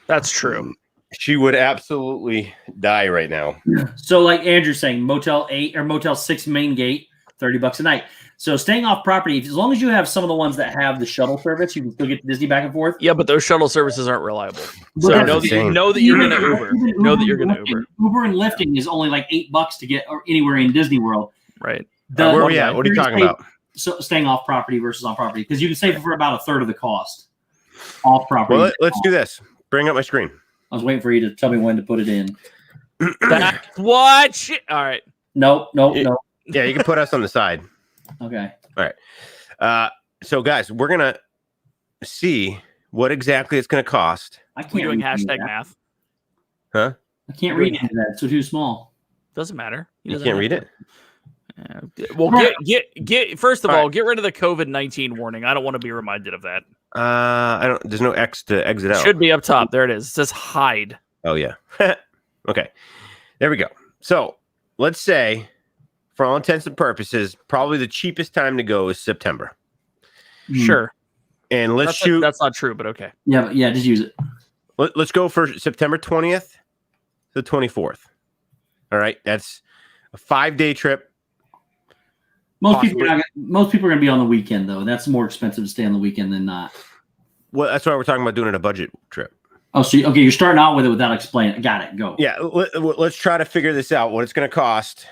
D: That's true.
C: She would absolutely die right now.
B: So, like Andrew's saying, Motel 8 or Motel 6 main gate, $30 a night. So, staying off property, as long as you have some of the ones that have the shuttle service, you can still get to Disney back and forth.
D: Yeah, but those shuttle services aren't reliable. So
B: That's
D: know that you're going to Uber. Know that you're going to Uber.
B: Uber and lifting is only like $8 to get anywhere in Disney World.
D: Right.
C: Where are we at? What are you talking about?
B: staying off property versus on property, because you can save for about a third of the cost off property.
C: Well, let's do this. Bring up my screen.
B: I was waiting for you to tell me when to put it in.
D: That's what shit. All right.
B: Nope.
C: Yeah, you can put us on the side.
B: Okay.
C: All right. So, guys, we're gonna see what exactly it's gonna cost.
B: I can't
D: We're doing
B: read any of
D: hashtag
B: that.
D: math.
C: Huh?
B: I can't read any of that. It's too small.
D: Doesn't matter. He
C: You
D: doesn't
C: can't
D: have
C: read
D: to.
C: it.
D: Well, get first of
C: All
D: all,
C: right.
D: get rid of the COVID-19 warning. I don't want to be reminded of that.
C: I don't. There's no X to exit out.
D: Should be up top. There it is. It says hide.
C: Oh yeah. Okay. There we go. So let's say, for all intents and purposes, probably the cheapest time to go is September.
D: Sure.
C: And let's shoot.
D: That's not true, but okay.
B: Yeah, just use it.
C: Let's go for September 20th to the 24th. All right. That's a 5-day trip.
B: Most people are going to be on the weekend, though. That's more expensive to stay on the weekend than not.
C: Well, that's why we're talking about doing it a budget trip.
B: Oh, so you're starting out with it without explaining. Got it. Go.
C: Yeah. Let's try to figure this out. What it's going to cost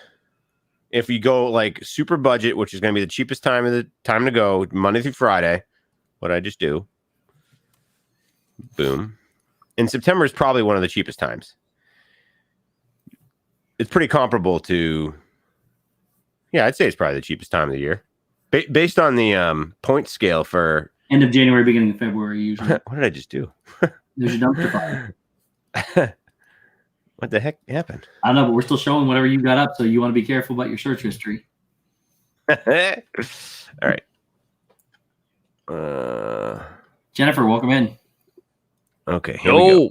C: if you go like super budget, which is going to be the cheapest time to go, Monday through Friday. What I just do. Boom. And September is probably one of the cheapest times. It's pretty comparable to. Yeah, I'd say it's probably the cheapest time of the year, based on the point scale for
B: end of January, beginning of February. Usually.
C: What did I just do?
B: There's your dumpster fire.
C: What the heck happened?
B: I don't know, but we're still showing whatever you got up, so you want to be careful about your search history.
C: All right.
B: Jennifer, welcome in.
C: Okay. Here we go.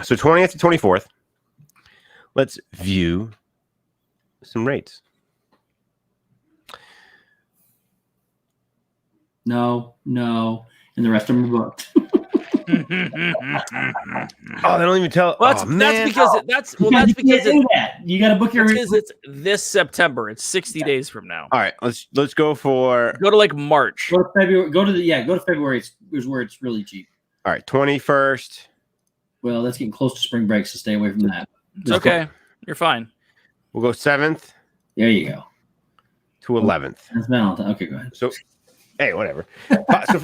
C: So 20th to 24th. Let's view some rates.
B: No, and the rest of them are booked.
C: Oh, they don't even tell.
D: Well, that's because
B: You got to book your.
D: because it's this September. It's 60 days from now.
C: All right, let's go for.
D: Go to like March.
B: Go to February. Go to February. Is where it's really cheap.
C: All right, 21st.
B: Well, that's getting close to spring break, so stay away from that.
D: It's okay. You're fine.
C: We'll go 7th
B: There you go.
C: to 11th.
B: That's Valentine. Okay, go ahead.
C: So, hey, whatever. So,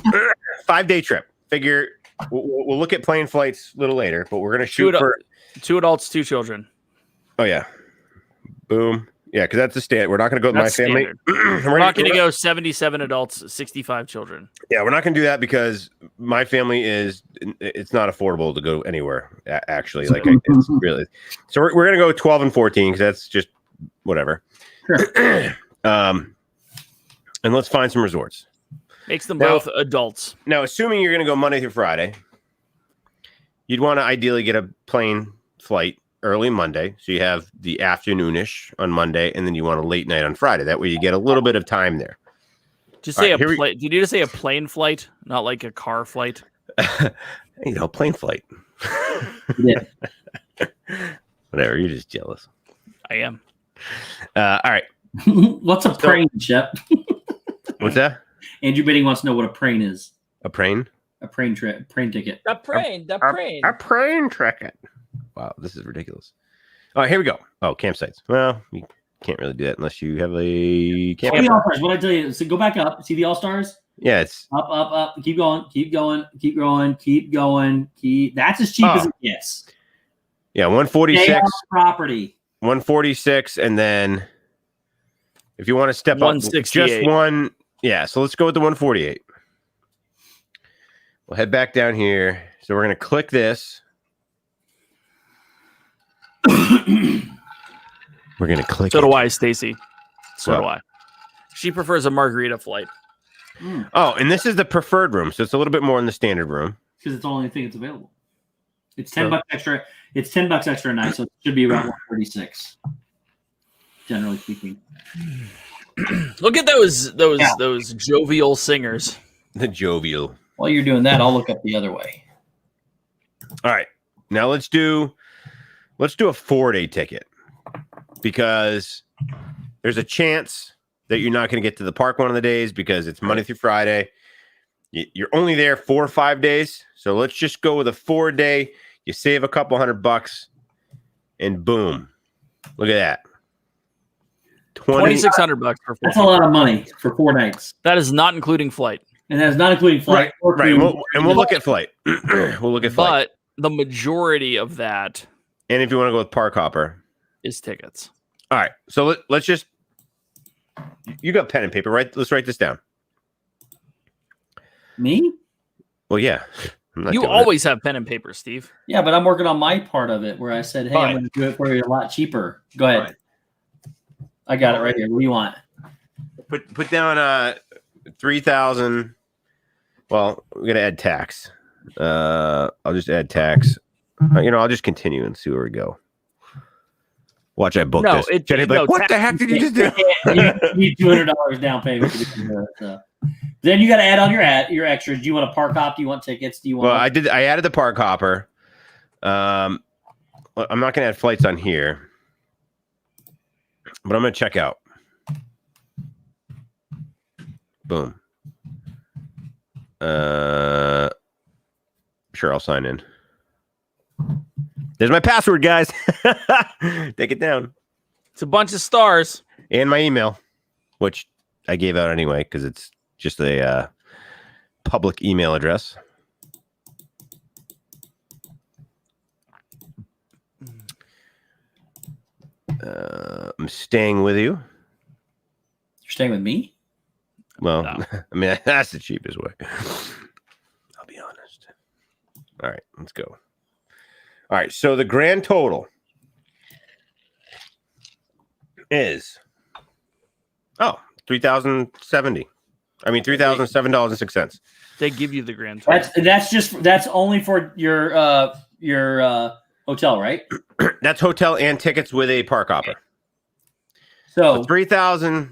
C: 5-day trip. Figure we'll look at plane flights a little later, but we're gonna shoot for
D: 2 adults, 2 children.
C: Oh yeah, boom. Yeah, because that's the standard. We're not gonna go with my
D: That's
C: family.
D: We're not going to go 77 adults, 65 children.
C: Yeah, we're not gonna do that because my family it's not affordable to go anywhere. Actually, like it's really. So we're gonna go 12 and 14 because that's just whatever.
B: Sure.
C: And let's find some resorts.
D: Makes them
C: Now-
D: both adults.
C: Now, assuming you're going to go Monday through Friday, you'd want to ideally get a plane flight early Monday. So you have the afternoonish on Monday, and then you want a late night on Friday. That way you get a little bit of time there.
D: Just say
C: All right,
D: Did you just say a plane flight, not like a car flight?
C: Plane flight.
B: Yeah.
C: Whatever. You're just jealous.
D: I am.
C: All right.
B: What's a prane, Shep?
C: What's that?
B: Andrew Bidding wants to know what a prane is.
C: A prane?
B: A prane ticket.
D: The plane.
C: A prane ticket. Wow, this is ridiculous. All right, here we go. Oh, campsites. Well, you can't really do that unless you have a
B: Oh,
C: campsite.
B: the All-Stars. What I tell you? So go back up. See the All-Stars?
C: Yeah, it's
B: Up. Keep going. That's as cheap as it gets.
C: 146.
B: Stay on property.
C: 146, and then if you want to step up
D: 168.
C: just one, so let's go with the 148. We'll head back down here. So we're going to click this. We're going to click
D: So
C: it.
D: do I, Stacy. So
C: What?
D: do I. She prefers a margarita flight.
C: Oh, and this is the preferred room, so it's a little bit more in the standard room.
B: Because it's the only thing that's available. It's $10 extra. It's $10 extra a night, so it should be around 136. Generally speaking.
D: Look at those jovial singers.
C: The jovial.
B: While you're doing that, I'll look up the other way.
C: All right, now let's do a 4-day ticket because there's a chance that you're not going to get to the park one of the days because it's Monday through Friday. You're only there 4 or 5 days, so let's just go with a 4-day. You save a couple $100, and boom, look at that.
D: $2,600 for 4
B: That's a
D: people.
B: lot of money for 4 nights,
D: That is not including flight.
B: and that's not including flight. or
C: Right.
B: food.
C: We'll look at flight. We'll look at flight.
D: But the majority of that
C: And if you want to go with park hopper.
D: is tickets.
C: All right. So let's just. You got pen and paper, right? Let's write this down.
B: Me?
C: Well, yeah. I'm not
D: You
C: doing
D: always have pen and paper, Steve.
B: Yeah, but I'm working on my part of it where I said, "Hey, I'm
C: Fine.
B: going to do it for you a lot cheaper." Go ahead.
C: Fine.
B: I got it right here. What do you want?
C: it. Put down 3,000. Well, we're gonna add tax. I'll just add tax. I'll just continue and see where we go. Watch, I booked
D: No,
C: this. Jenny, like, what the heck did you just do?
B: You need $200 down payment. So. Then you got to add on your extras. Do you want a park hop? Do you want tickets? Do you want?
C: Well, I added the park hopper. I'm not gonna add flights on here, but I'm gonna check out. Boom. Sure, I'll sign in. There's my password, guys. Take it down.
D: It's a bunch of stars.
C: And my email, which I gave out anyway because it's just a public email address. I'm staying with you.
B: You're staying with me?
C: Well,
D: No.
C: I mean, that's the cheapest way. I'll be honest. All right, let's go. All right, so the grand total is $3,070. I mean, $3,007.06.
D: They give you the grand total.
B: That's only for your hotel, right?
C: That's hotel and tickets with a park hopper.
B: So
C: $3,000,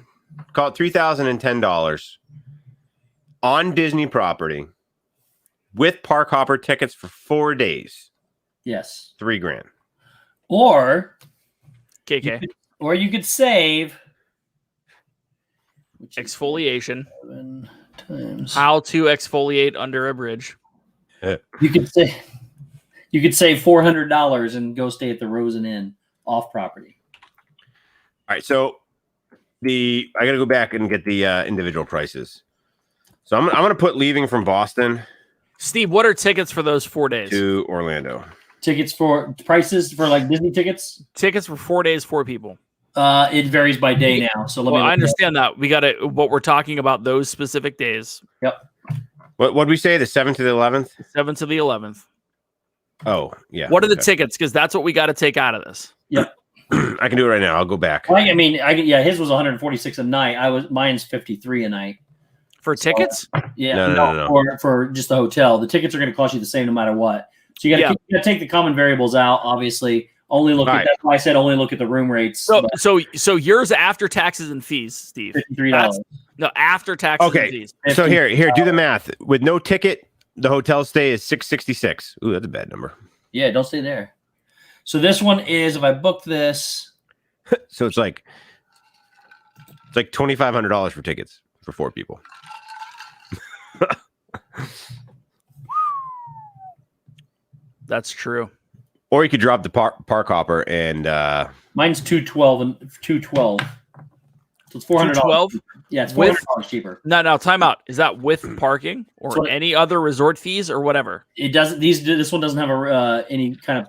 C: call it $3,010 on Disney property with park hopper tickets for 4 days.
B: yes,
C: $3,000.
B: or
D: KK.
B: you could save
D: Exfoliation.
B: 7 times.
D: How to exfoliate under a bridge.
B: You could save $400 and go stay at the Rosen Inn off property.
C: All right, so I got to go back and get the individual prices. So I'm going to put leaving from Boston
D: Steve, what are tickets for those 4 days?
C: to Orlando.
B: Tickets for prices for like Disney tickets.
D: Tickets for 4 days, 4 people.
B: It varies by day now. So let me.
D: Well, I understand that. We got to, what we're talking about those specific days.
B: Yep.
C: What did we say? The 7th to the 11th?
D: 7th to the 11th.
C: Oh, yeah.
D: What are the
C: okay.
D: tickets? Because that's what we got to take out of this.
B: Yep.
C: I can do it right now. I'll go back.
B: His was 146 a night. Mine's 53 a night.
D: For tickets?
B: Yeah,
C: No.
B: For just the hotel. The tickets are going to cost you the same no matter what. So you got to take the common variables out. Obviously, only look at that's why I said only look at the room rates.
D: So yours after taxes and fees, Steve.
B: $53.
D: No, after taxes and
C: Okay.
D: fees.
C: So here, do the math. With no ticket, the hotel stay is $666. Ooh, that's a bad number.
B: Yeah, don't stay there. So this one is if I book this.
C: So it's like $2,500 for tickets for 4 people.
D: That's true.
C: Or you could drop the park hopper and
B: Mine's $212. So it's $400.
D: $212?
B: Yeah, it's $400 cheaper.
D: No, time out. Is that with parking or
B: So-
D: any other resort fees or whatever?
B: It doesn't. This one doesn't have any kind of.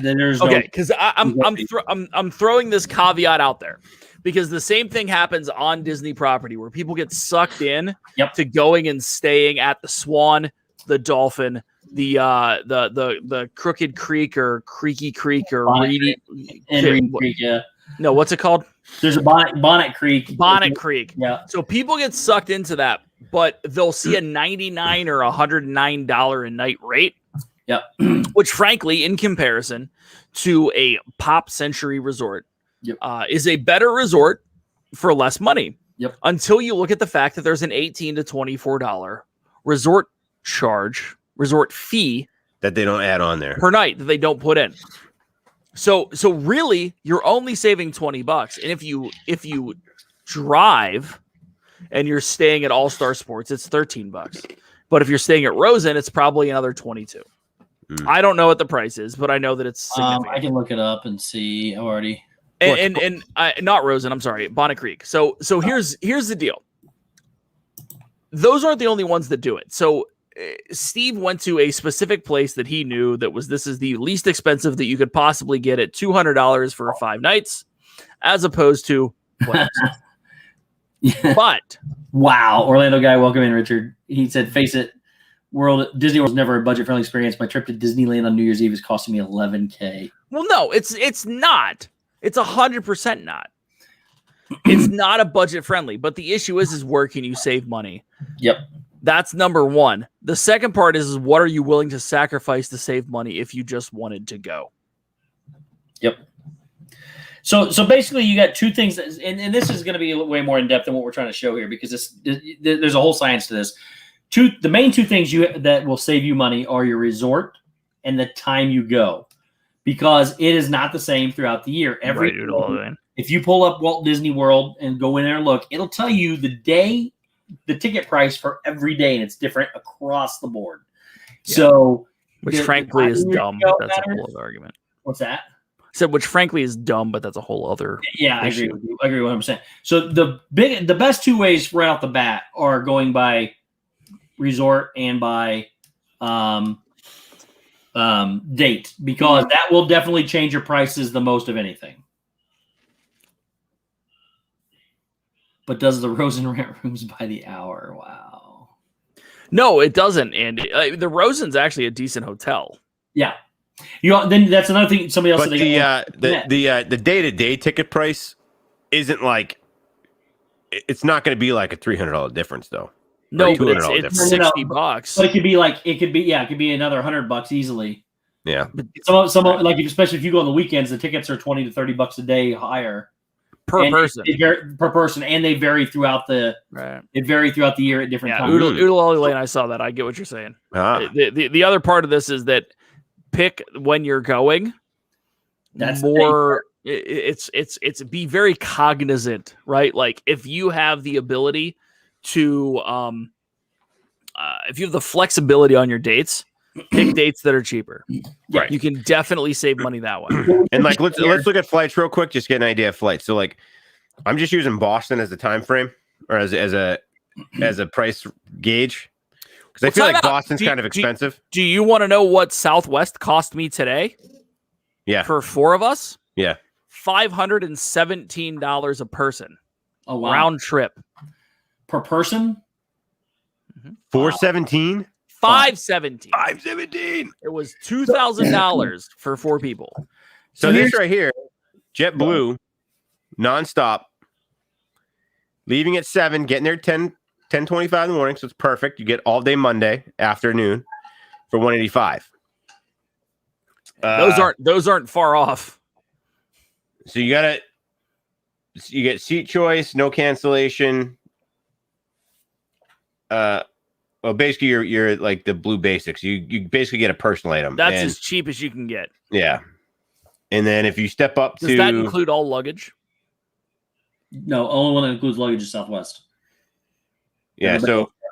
B: There's
D: Okay,
B: no.
D: because I'm throwing this caveat out there because the same thing happens on Disney property where people get sucked in to going and staying at the Swan, the Dolphin, the Crooked Creek or Creaky Creek or Reedy
B: Creek, yeah.
D: No, what's it called?
B: There's a Bonnet Creek.
D: Bonnet Creek.
B: Yeah.
D: So people get sucked into that, but they'll see a $99 or $109 a night rate.
B: Yep.
D: Which, frankly, in comparison to a Pop Century resort, is a better resort for less money.
B: Yep.
D: Until you look at the fact that there's an $18 to $24 resort fee
C: that they don't add on there
D: per night that they don't put in. So really, you're only saving $20. And if you drive and you're staying at All Star Sports, it's $13. But if you're staying at Rosen, it's probably another $22. I don't know what the price is, but I know that it's significant.
B: I can look it up and see already.
D: and not Rosen. I'm sorry, Bonnet Creek. So here's the deal. Those aren't the only ones that do it. So Steve went to a specific place that he knew this is the least expensive that you could possibly get at $200 for 5 nights, as opposed to what? But
B: wow, Orlando guy, welcome in, Richard. He said, "Face it, Disney World was never a budget-friendly experience. My trip to Disneyland on New Year's Eve is costing me $11K."
D: Well, no, it's not. It's 100% not. It's not a budget friendly, but the issue is where can you save money?
B: Yep.
D: That's number one. The second part is what are you willing to sacrifice to save money if you just wanted to go?
B: Yep. So basically you got two things, and this is going to be way more in depth than what we're trying to show here because there's a whole science to this. The main two things that will save you money are your resort and the time you go, because it is not the same throughout the year. If you pull up Walt Disney World and go in there and look, it'll tell you the ticket price for every day, and it's different across the board. Yeah. So,
D: which frankly is dumb. That's a whole other argument.
B: What's that?
D: I said, which frankly is dumb, but that's a whole other.
B: Yeah, issue. I agree with you. I agree with what I'm saying. So the best two ways right off the bat are going by resort and by date, because that will definitely change your prices the most of anything. But does the Rosen rent rooms by the hour? Wow.
D: No, it doesn't, Andy. The Rosen's actually a decent hotel.
B: Yeah. Then that's another thing. Somebody else.
C: But the day-to-day ticket price isn't like. It's not going to be like a $300 difference, though.
D: No, but it's $60.
B: But it could be another $100 easily.
C: Yeah.
B: Some like especially if you go on the weekends, the tickets are $20 to $30 a day higher.
D: Per person,
B: per person, and they vary throughout the year at different times.
D: Oodle Lane, I saw that. I get what you're saying. The other part of this is that pick when you're going.
B: That's
D: more. It's be very cognizant, right? Like if you have the ability to, if you have the flexibility on your dates, pick dates that are cheaper.
C: Right.
D: You can definitely save money that way.
C: And like let's look at flights real quick, just get an idea of flights. So like I'm just using Boston as the time frame or as a price gauge. Because I feel like Boston's kind of expensive.
D: Do you want to know what Southwest cost me today?
C: Yeah.
D: For 4 of us?
C: Yeah.
D: $517 a person.
B: Oh wow.
D: Round trip.
B: Per person?
C: Mm-hmm. 417?
D: 517.
C: 517.
D: It was $2,000 for 4 people.
C: So this right here, JetBlue, nonstop, leaving at 7, getting there 10:25 in the morning, so it's perfect. You get all day Monday afternoon for $185.
D: Those aren't far off.
C: So you get seat choice, no cancellation. Well, basically, you're like the Blue Basics. You basically get a personal item.
D: That's as cheap as you can get.
C: Yeah, and then if you step up
D: does that include all luggage?
B: No, only one that includes luggage is Southwest.
C: Yeah,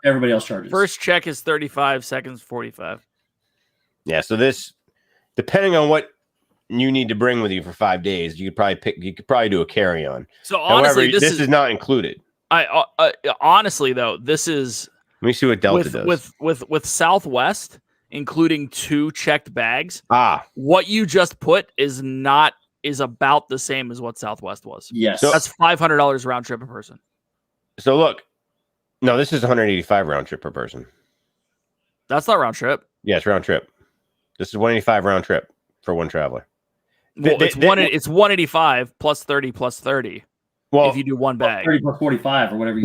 B: everybody else charges.
D: First check is 35, seconds 45.
C: Yeah, so this, depending on what you need to bring with you for 5 days, you could probably do a carry-on.
D: So honestly,
C: however, this is not included.
D: Honestly though, this is.
C: Let me see what Delta does.
D: With Southwest, including 2 checked bags. What you just put is about the same as what Southwest was.
B: Yes.
D: So that's $500 round trip per person.
C: So look, no, this is $185 round trip per person.
D: That's not round trip.
C: Yeah, it's round trip. This is $185 round trip for one traveler.
D: Well, it's $185 plus 30 plus 30. Well, if you do one bag,
B: 30 or 45 or whatever.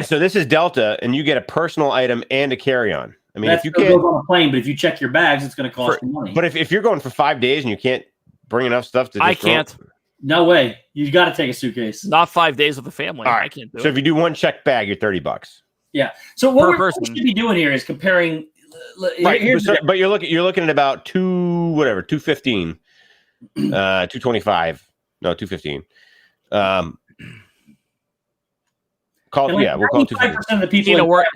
C: So this is Delta, and you get a personal item and a carry-on. I mean, if you
B: can't go on a plane, but if you check your bags, it's going to cost you money.
C: But if you're going for 5 days and you can't bring enough stuff to,
D: I can't.
B: No way. You got to take a suitcase.
D: Not 5 days with a family.
C: All right.
D: I can't do it.
C: So if you do one checked bag, you're $30.
B: Yeah. So what we should be doing here is comparing.
C: Right. But you're looking at about 215, 225. No, 215. We'll call 250.
B: of the people.
D: Tina, where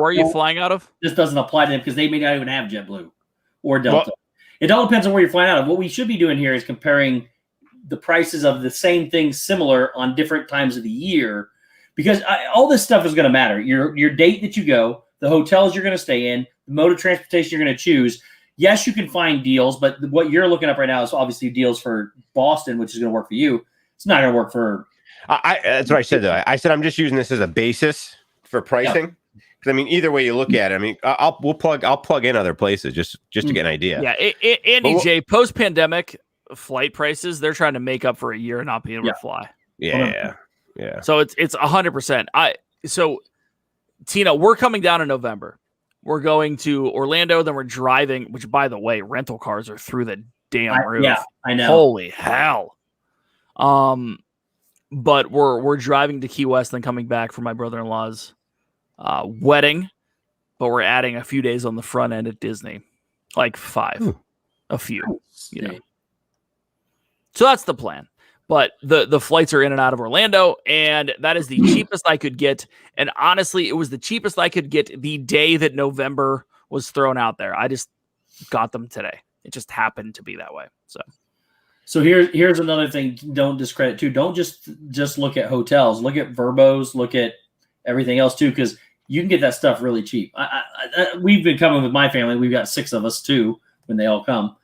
D: are you flying out of?
B: This doesn't apply to them because they may not even have JetBlue or Delta. It all depends on where you're flying out of. What we should be doing here is comparing the prices of the same thing similar on different times of the year, because all this stuff is going to matter. Your date that you go, the hotels you're going to stay in, the mode of transportation you're going to choose. Yes, you can find deals, but what you're looking up right now is obviously deals for Boston, which is going to work for you. It's not going to work for.
C: That's what I said though. I said I'm just using this as a basis for pricing. Because I mean, either way you look at it, I mean, I'll plug in other places just to get an idea.
D: Yeah, Andy J. Post pandemic flight prices, they're trying to make up for a year of not being able to fly.
C: Yeah.
D: So it's 100%. So Tina, we're coming down in November. We're going to Orlando, then we're driving. Which, by the way, rental cars are through the damn roof.
B: Yeah, I know.
D: Holy hell. But we're driving to Key West, then coming back for my brother-in-law's wedding, but we're adding a few days on the front end at Disney, like 5, a few, you know. So that's the plan. But the flights are in and out of Orlando, and that is the cheapest I could get. And honestly, it was the cheapest I could get the day that November was thrown out there. I just got them today. It just happened to be that way. So
B: here's another thing. Don't discredit too. Don't just look at hotels. Look at Verbos. Look at everything else too, because you can get that stuff really cheap. We've been coming with my family. We've got 6 of us too when they all come,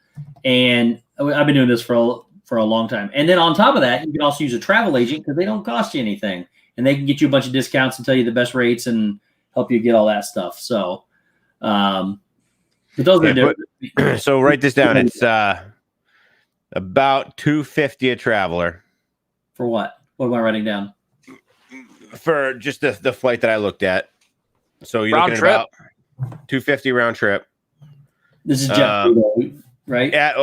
B: and I've been doing this for a long time. And then on top of that, you can also use a travel agent because they don't cost you anything, and they can get you a bunch of discounts and tell you the best rates and help you get all that stuff. So, but those are different.
C: So write this down. It's about $250 a traveler.
B: For what? What am I writing down?
C: For just the flight that I looked at. So you're
D: round
C: looking
D: trip.
C: at about $250 round trip.
B: This is JetBlue, right?
C: Add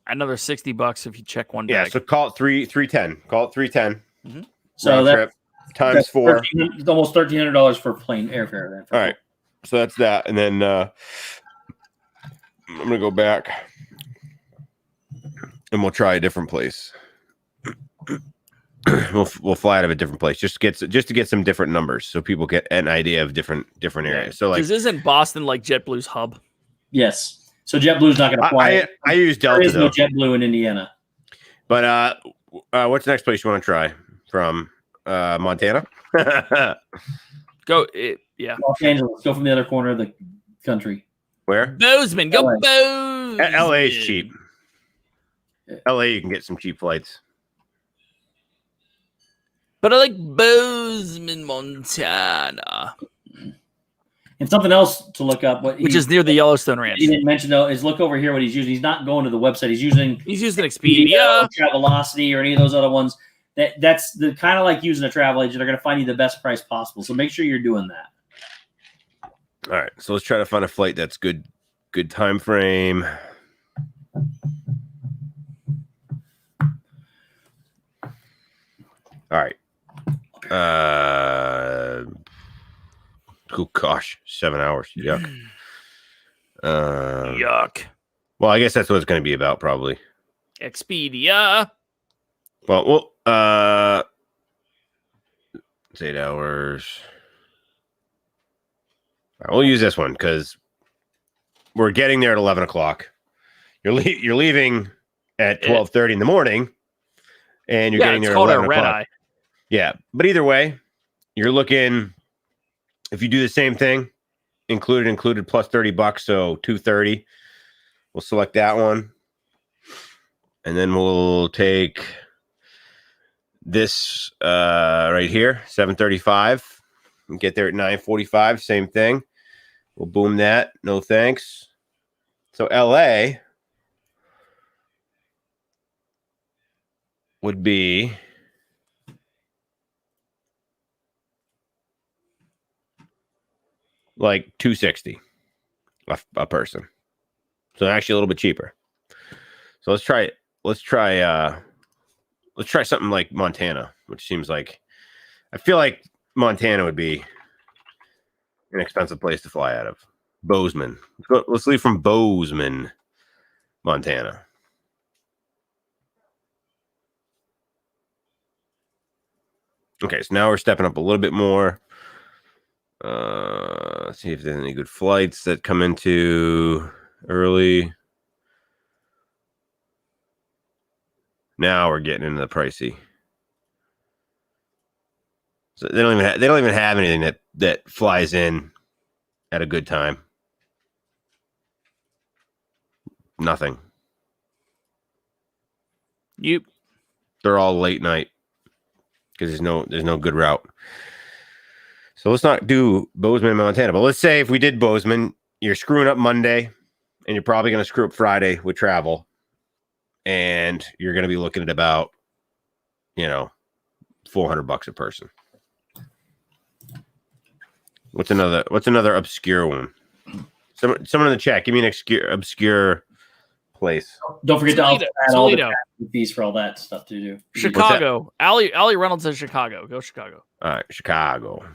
D: another $60 if you check one
C: yeah,
D: bag.
C: so call it 310. Call it 310.
D: Mm-hmm.
B: So that
C: trip times 4.
B: It's almost $1,300 for plane airfare. Then
C: All right. So that's that. And then I'm gonna go back and we'll try a different place. we'll fly out of a different place just to get some different numbers so people get an idea of different areas. So like,
D: because isn't Boston like JetBlue's hub?
B: Yes. So JetBlue's not going to fly.
C: I use Delta.
B: There is no JetBlue in Indiana.
C: But what's the next place you want to try from Montana?
D: Los
B: Angeles. Go from the other corner of the country.
C: Where?
D: Bozeman. Go
B: LA.
D: Bozeman.
C: LA is cheap. LA, you can get some cheap flights.
D: But I like Bozeman, Montana.
B: And something else to look up,
D: which is near the Yellowstone Ranch.
B: He didn't mention though, is look over here what he's using. He's not going to the website. He's using
D: Expedia,
B: Travelocity, or any of those other ones. That's the kind of like using a travel agent. They're going to find you the best price possible. So make sure you're doing that.
C: All right, so let's try to find a flight that's good time frame. All right. Oh gosh, 7 hours. Yuck.
D: Yuck.
C: Well, I guess that's what it's going to be about, probably.
D: Expedia.
C: Well, it's 8 hours. All right, we'll use this one because we're getting there at 11 o'clock. You're leaving at 12:30 in the morning, and you're getting there at 11 o'clock.
D: Eye.
C: Yeah, but either way, you're looking. If you do the same thing, included plus $30, so $230. We'll select that one, and then we'll take this right here, 7:35. And get there at 9:45. Same thing. We'll boom that. No thanks. So LA would be like $260 a person. So actually a little bit cheaper. So let's try something like Montana, which seems like, I feel like Montana would be an expensive place to fly out of. Bozeman. Let's leave from Bozeman, Montana. Okay, so now we're stepping up a little bit more. Let's see if there's any good flights that come into early. Now we're getting into the pricey. So they don't even have anything that flies in at a good time. Nothing.
D: Yep.
C: They're all late night because there's no good route. So let's not do Bozeman, Montana. But let's say if we did Bozeman, you're screwing up Monday, and you're probably going to screw up Friday with travel, and you're going to be looking at about, $400 a person. What's another obscure one? Someone in the chat, give me an obscure place.
B: Don't forget to add all
D: Toledo.
B: the fees for all that stuff to do.
D: Chicago. Allie Reynolds says Chicago. Go Chicago.
C: All right, Chicago.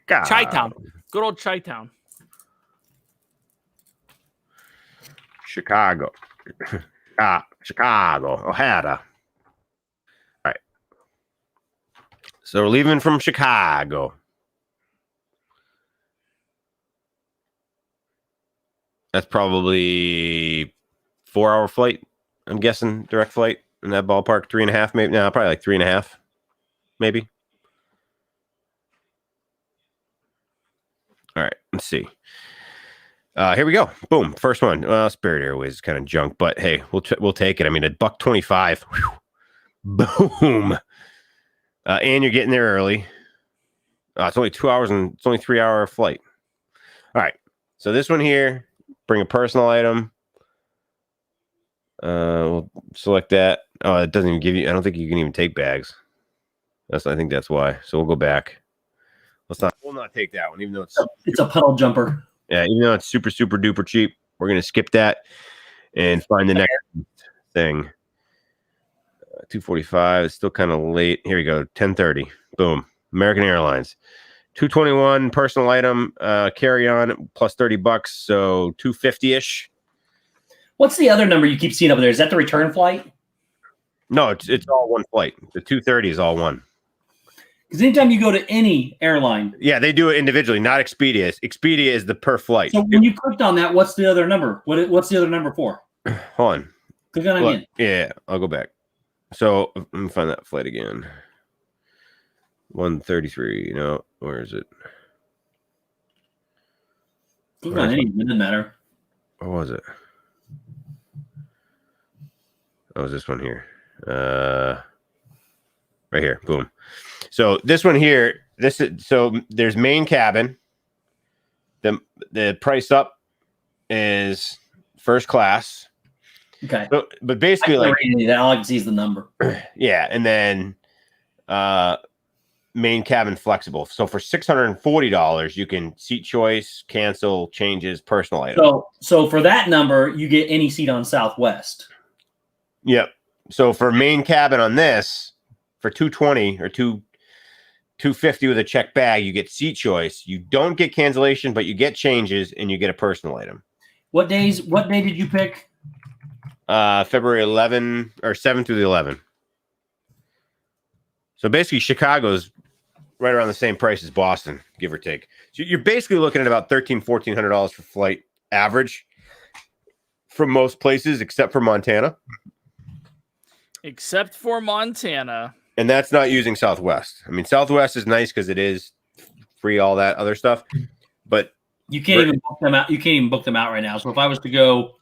D: Chi-town. Good old Chi-town.
C: Chicago. Chicago. O'Hara. All right. So we're leaving from Chicago. That's probably 4-hour flight. I'm guessing direct flight in that ballpark. 3.5, maybe. No, probably like 3.5, maybe. All right, let's see. Here we go. Boom, first one. Well, Spirit Airways is kind of junk, but hey, we'll take it. I mean, $1.25. Boom. And you're getting there early. It's only 2 hours and it's only 3-hour flight. All right. So this one here, bring a personal item. We'll select that. Oh, it doesn't even give you. I don't think you can even take bags. I think that's why. So we'll go back. We'll not take that one, even though
B: it's a pedal jumper.
C: Yeah, even though it's super, super duper cheap. We're gonna skip that and find the next thing. 2:45. It's still kind of late. Here we go. 10:30. Boom. American Airlines. 221 personal item carry on plus $30. So $250-ish.
B: What's the other number you keep seeing up there? Is that the return flight?
C: No, it's all one flight. The 230 is all one.
B: Because anytime you go to any airline,
C: yeah, they do it individually, not Expedia. Expedia is the per flight.
B: So when you clicked on that, what's the other number? What's the other number for?
C: Hold on.
B: Click on it again.
C: Yeah, I'll go back. So let me find that flight again. 133. No, where is it?
B: Click on any. It doesn't matter.
C: What was it? Oh, was this one here? Right here. Boom. So this one here, there's main cabin. The price up is first class.
B: Okay.
C: But basically,
B: all I can see is the number.
C: Yeah, and then main cabin flexible. So for $640, you can seat choice, cancel, changes, personal item.
B: So for that number, you get any seat on Southwest.
C: Yep. So for main cabin on this, for $220 or $250 with a check bag, you get seat choice. You don't get cancellation, but you get changes and you get a personal item.
B: What day did you pick?
C: February 11 or 7 through the 11. So basically, Chicago's right around the same price as Boston, give or take. So you're basically looking at about $1,400 for flight average from most places, except for Montana.
D: Except for Montana.
C: And that's not using Southwest. I mean, Southwest is nice because it is free, all that other stuff. But
B: you can't even book them out. You can't even book them out right now. So if I was to go,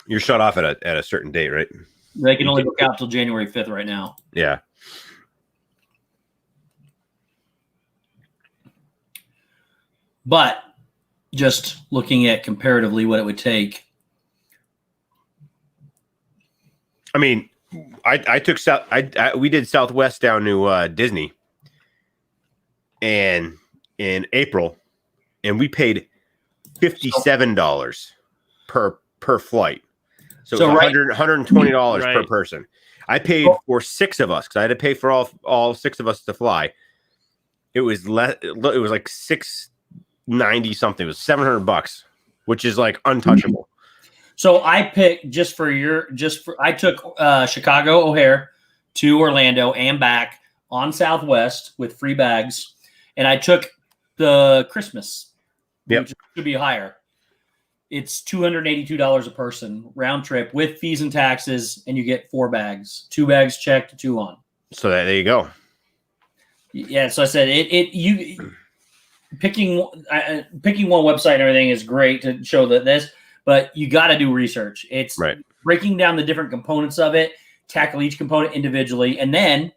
C: you're shut off at a certain date, right?
B: They can only book out till January 5th right now.
C: Yeah.
B: But just looking at comparatively what it would take.
C: I mean, we did Southwest down to Disney and in April, and we paid $57 per flight. So $120 per person. I paid for 6 of us because I had to pay for all 6 of us to fly. It was less. It was like $690 something. It was $700, which is like untouchable.
B: So I picked I took Chicago O'Hare to Orlando and back on Southwest with free bags, and I took the Christmas, which should be higher. it's $282 a person round trip with fees and taxes, and you get 4 bags, 2 bags checked, 2 on.
C: So there you go.
B: Yeah, so I said you picking one website and everything is great to show that this, but you got to do research. It's
C: Right.
B: breaking down the different components of it, tackle each component individually, and then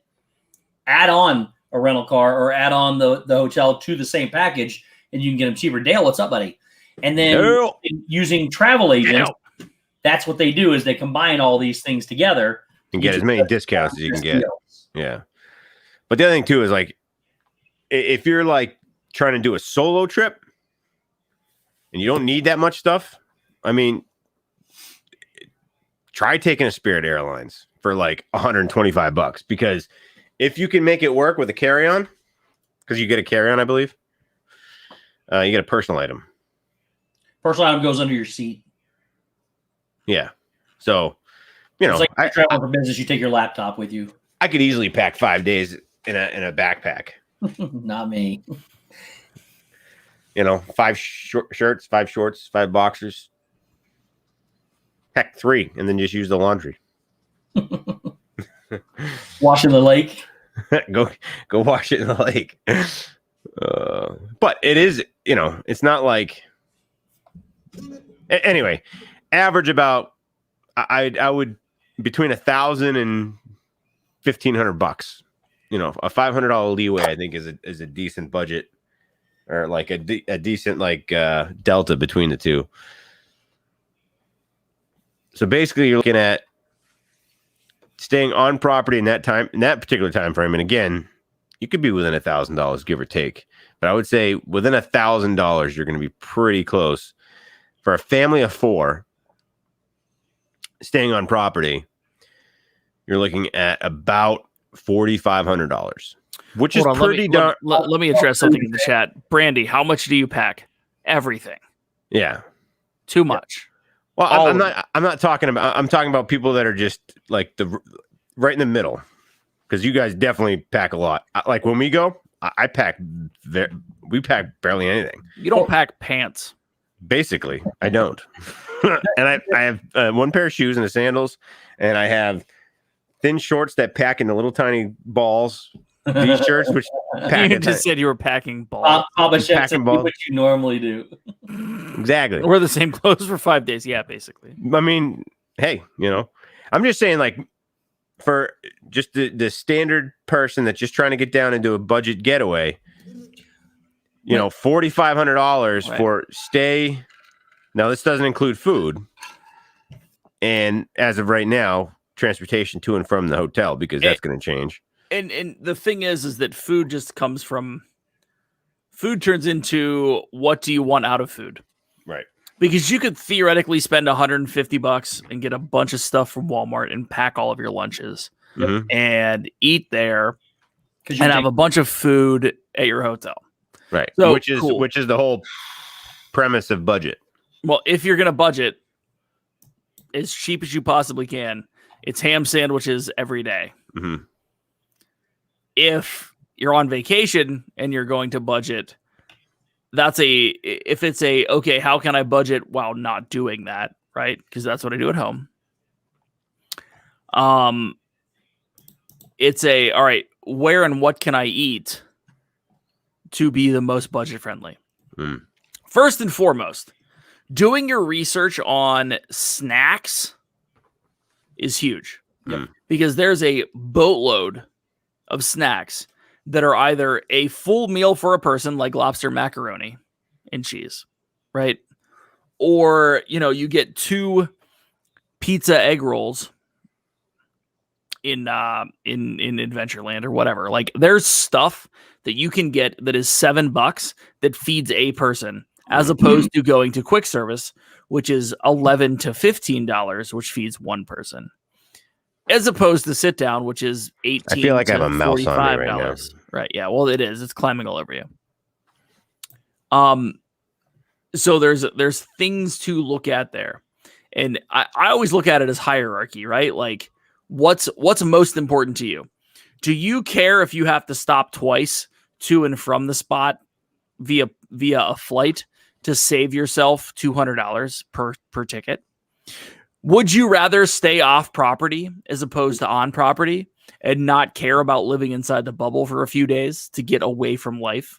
B: add on a rental car or add on the hotel to the same package, and you can get them cheaper. Dale, what's up, buddy? And then using travel agents, that's what they do is they combine all these things together
C: and get as many discounts as you can get. Yeah. But the other thing too is like, if you're like trying to do a solo trip and you don't need that much stuff, I mean, try taking a Spirit Airlines for like $125 because if you can make it work with a carry-on, because you get a carry-on, I believe, you get a personal item.
B: Personal item goes under your seat.
C: Yeah. So, you know,
B: it's like you're traveling for business, you take your laptop with you.
C: I could easily pack 5 days in a backpack.
B: Not me.
C: You know, 5 shirts, 5 shorts, 5 boxers. Heck, 3, and then just use the laundry.
B: Wash in the lake.
C: Go wash it in the lake. But it is, you know, it's not like. Anyway, average about I would between $1,000 and $1,500. You know, a $500 leeway I think is a decent budget, or like a decent like delta between the two. So basically, you're looking at staying on property in that particular time frame, and again, you could be within $1,000, give or take. But I would say within $1,000, you're going to be pretty close. For a family of 4, staying on property, you're looking at about $4,500, which is pretty darn.
D: Let me address something in the chat. Brandy, how much do you pack? Everything.
C: Yeah.
D: Too much.
C: Well, I'm not talking about. I'm talking about people that are just like right in the middle, because you guys definitely pack a lot. Like when we go, I pack. We pack barely anything.
D: You don't pack pants.
C: Basically, I don't. And I have 1 pair of shoes and the sandals, and I have thin shorts that pack into little tiny balls. These shirts, which pack.
D: You just said you were packing balls.
B: Papa Shep said what you normally do.
C: Exactly.
D: Wear the same clothes for 5 days. Yeah, basically.
C: I mean, hey, you know, I'm just saying, like, for just the standard person that's just trying to get down into a budget getaway, you know, $4,500 for stay. Now, this doesn't include food, and as of right now, transportation to and from the hotel, because that's going to change.
D: And the thing is that food just comes from. Food turns into what do you want out of food,
C: right?
D: Because you could theoretically spend $150 and get a bunch of stuff from Walmart and pack all of your lunches and eat there, and have a bunch of food at your hotel.
C: Right.
D: So,
C: which is the whole premise of budget.
D: Well, if you're going to budget as cheap as you possibly can, it's ham sandwiches every day.
C: Mm-hmm.
D: If you're on vacation and you're going to budget, if it's okay, how can I budget while not doing that? Right. Because that's what I do at home. It's all right, where and what can I eat to be the most budget friendly? First and foremost, doing your research on snacks is huge because there's a boatload of snacks that are either a full meal for a person, like lobster macaroni and cheese, right? Or, you know, you get 2 pizza egg rolls in Adventureland or whatever. Like, there's stuff that you can get that is $7 that feeds a person, as opposed to going to quick service, which is $11 to $15, which feeds 1 person, as opposed to sit down, which is $18. I
C: feel like I have a mouse on me right now.
D: Right? Yeah. Well, it is. It's climbing all over you. So there's things to look at there, and I always look at it as hierarchy, right? Like, what's most important to you? Do you care if you have to stop twice to and from the spot via a flight? to save yourself $200 per ticket? Would you rather stay off property as opposed to on property and not care about living inside the bubble for a few days to get away from life?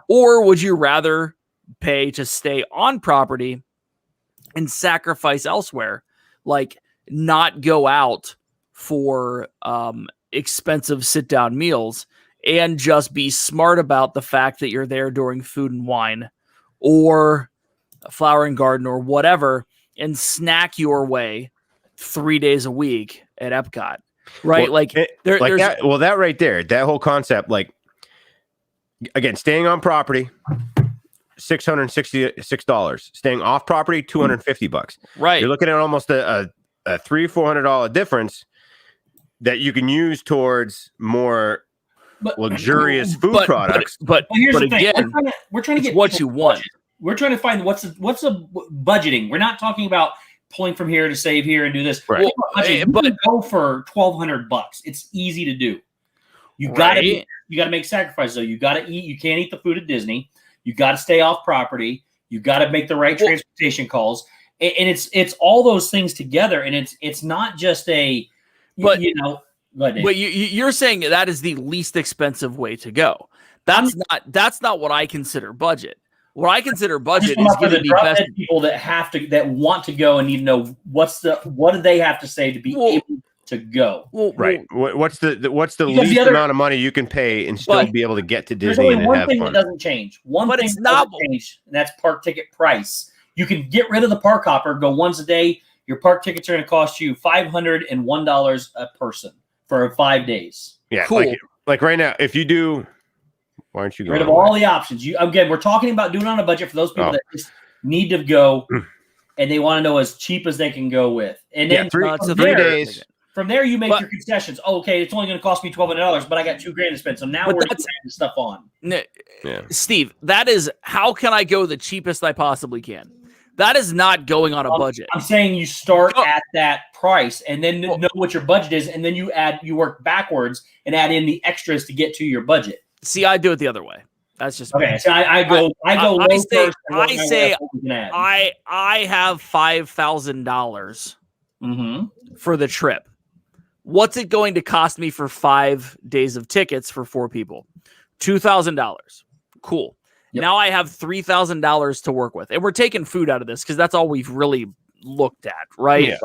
D: Or would you rather pay to stay on property and sacrifice elsewhere, like not go out for expensive sit-down meals and just be smart about the fact that you're there during Food and Wine or Flower and Garden or whatever, and snack your way 3 days a week at Epcot, right?
C: Well,
D: there's
C: that. Well, that right there, that whole concept, like again, staying on property, $666. Staying off property, $250.
D: right.
C: You're looking at almost a $300-$400 difference that you can use towards more luxurious food products.
D: But
B: here's the thing.
D: again,
B: We're trying to get
D: what you want.
B: budget. We're trying to find what's the budgeting. We're not talking about pulling from here to save here and do this.
C: Right.
B: But go for $1,200. It's easy to do. You gotta make sacrifices though. You gotta eat. You can't eat the food at Disney. You gotta stay off property. You gotta make the right transportation calls. And it's all those things together. And it's not just
D: But
B: you're
D: saying that is the least expensive way to go. That's not what I consider budget. What I consider budget is giving the best
B: people that want to go and need to know what do they have to say to be able to go.
C: Right. What's the least amount of money you can pay and still be able to get to Disney?
B: There's only one thing that doesn't change. One thing that doesn't change, and that's park ticket price. You can get rid of the park hopper, go once a day. Your park tickets are going to cost you $501 a person for 5 days.
C: Yeah, cool. Like right now, if you do, why aren't you going?
B: Rid of all the options. We're talking about doing it on a budget for those people that just need to go and they want to know as cheap as they can go with. And then
C: 3 days.
B: From there, you make your concessions. Oh, okay, it's only going to cost me $1,200, but I got $2,000 to spend. So now we're putting stuff on.
D: Steve, that is how can I go the cheapest I possibly can? That is not going on a budget.
B: I'm saying you start at that price and then know what your budget is, and then you work backwards and add in the extras to get to your budget.
D: See, I do it the other way. That's just
B: okay. So I go low first.
D: I have $5,000 for the trip. What's it going to cost me for 5 days of tickets for 4 people? $2,000. Cool. Yep. Now I have $3,000 to work with, and we're taking food out of this because that's all we've really looked at, right?
C: Yeah.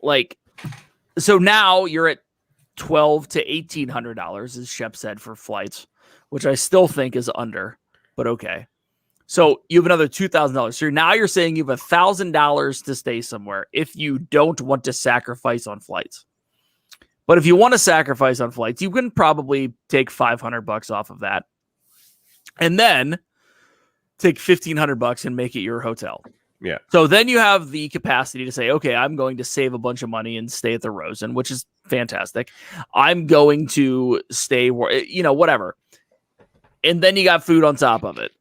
D: Like, so now you're at $1,200 to $1,800, as Shep said, for flights, which I still think is under, but okay. So you have another $2,000. So now you're saying you have $1,000 to stay somewhere if you don't want to sacrifice on flights. But if you want to sacrifice on flights, you can probably take $500 off of that. And then take $1,500 and make it your hotel.
C: Yeah.
D: So then you have the capacity to say, okay, I'm going to save a bunch of money and stay at the Rosen, which is fantastic. I'm going to stay, whatever. And then you got food on top of it.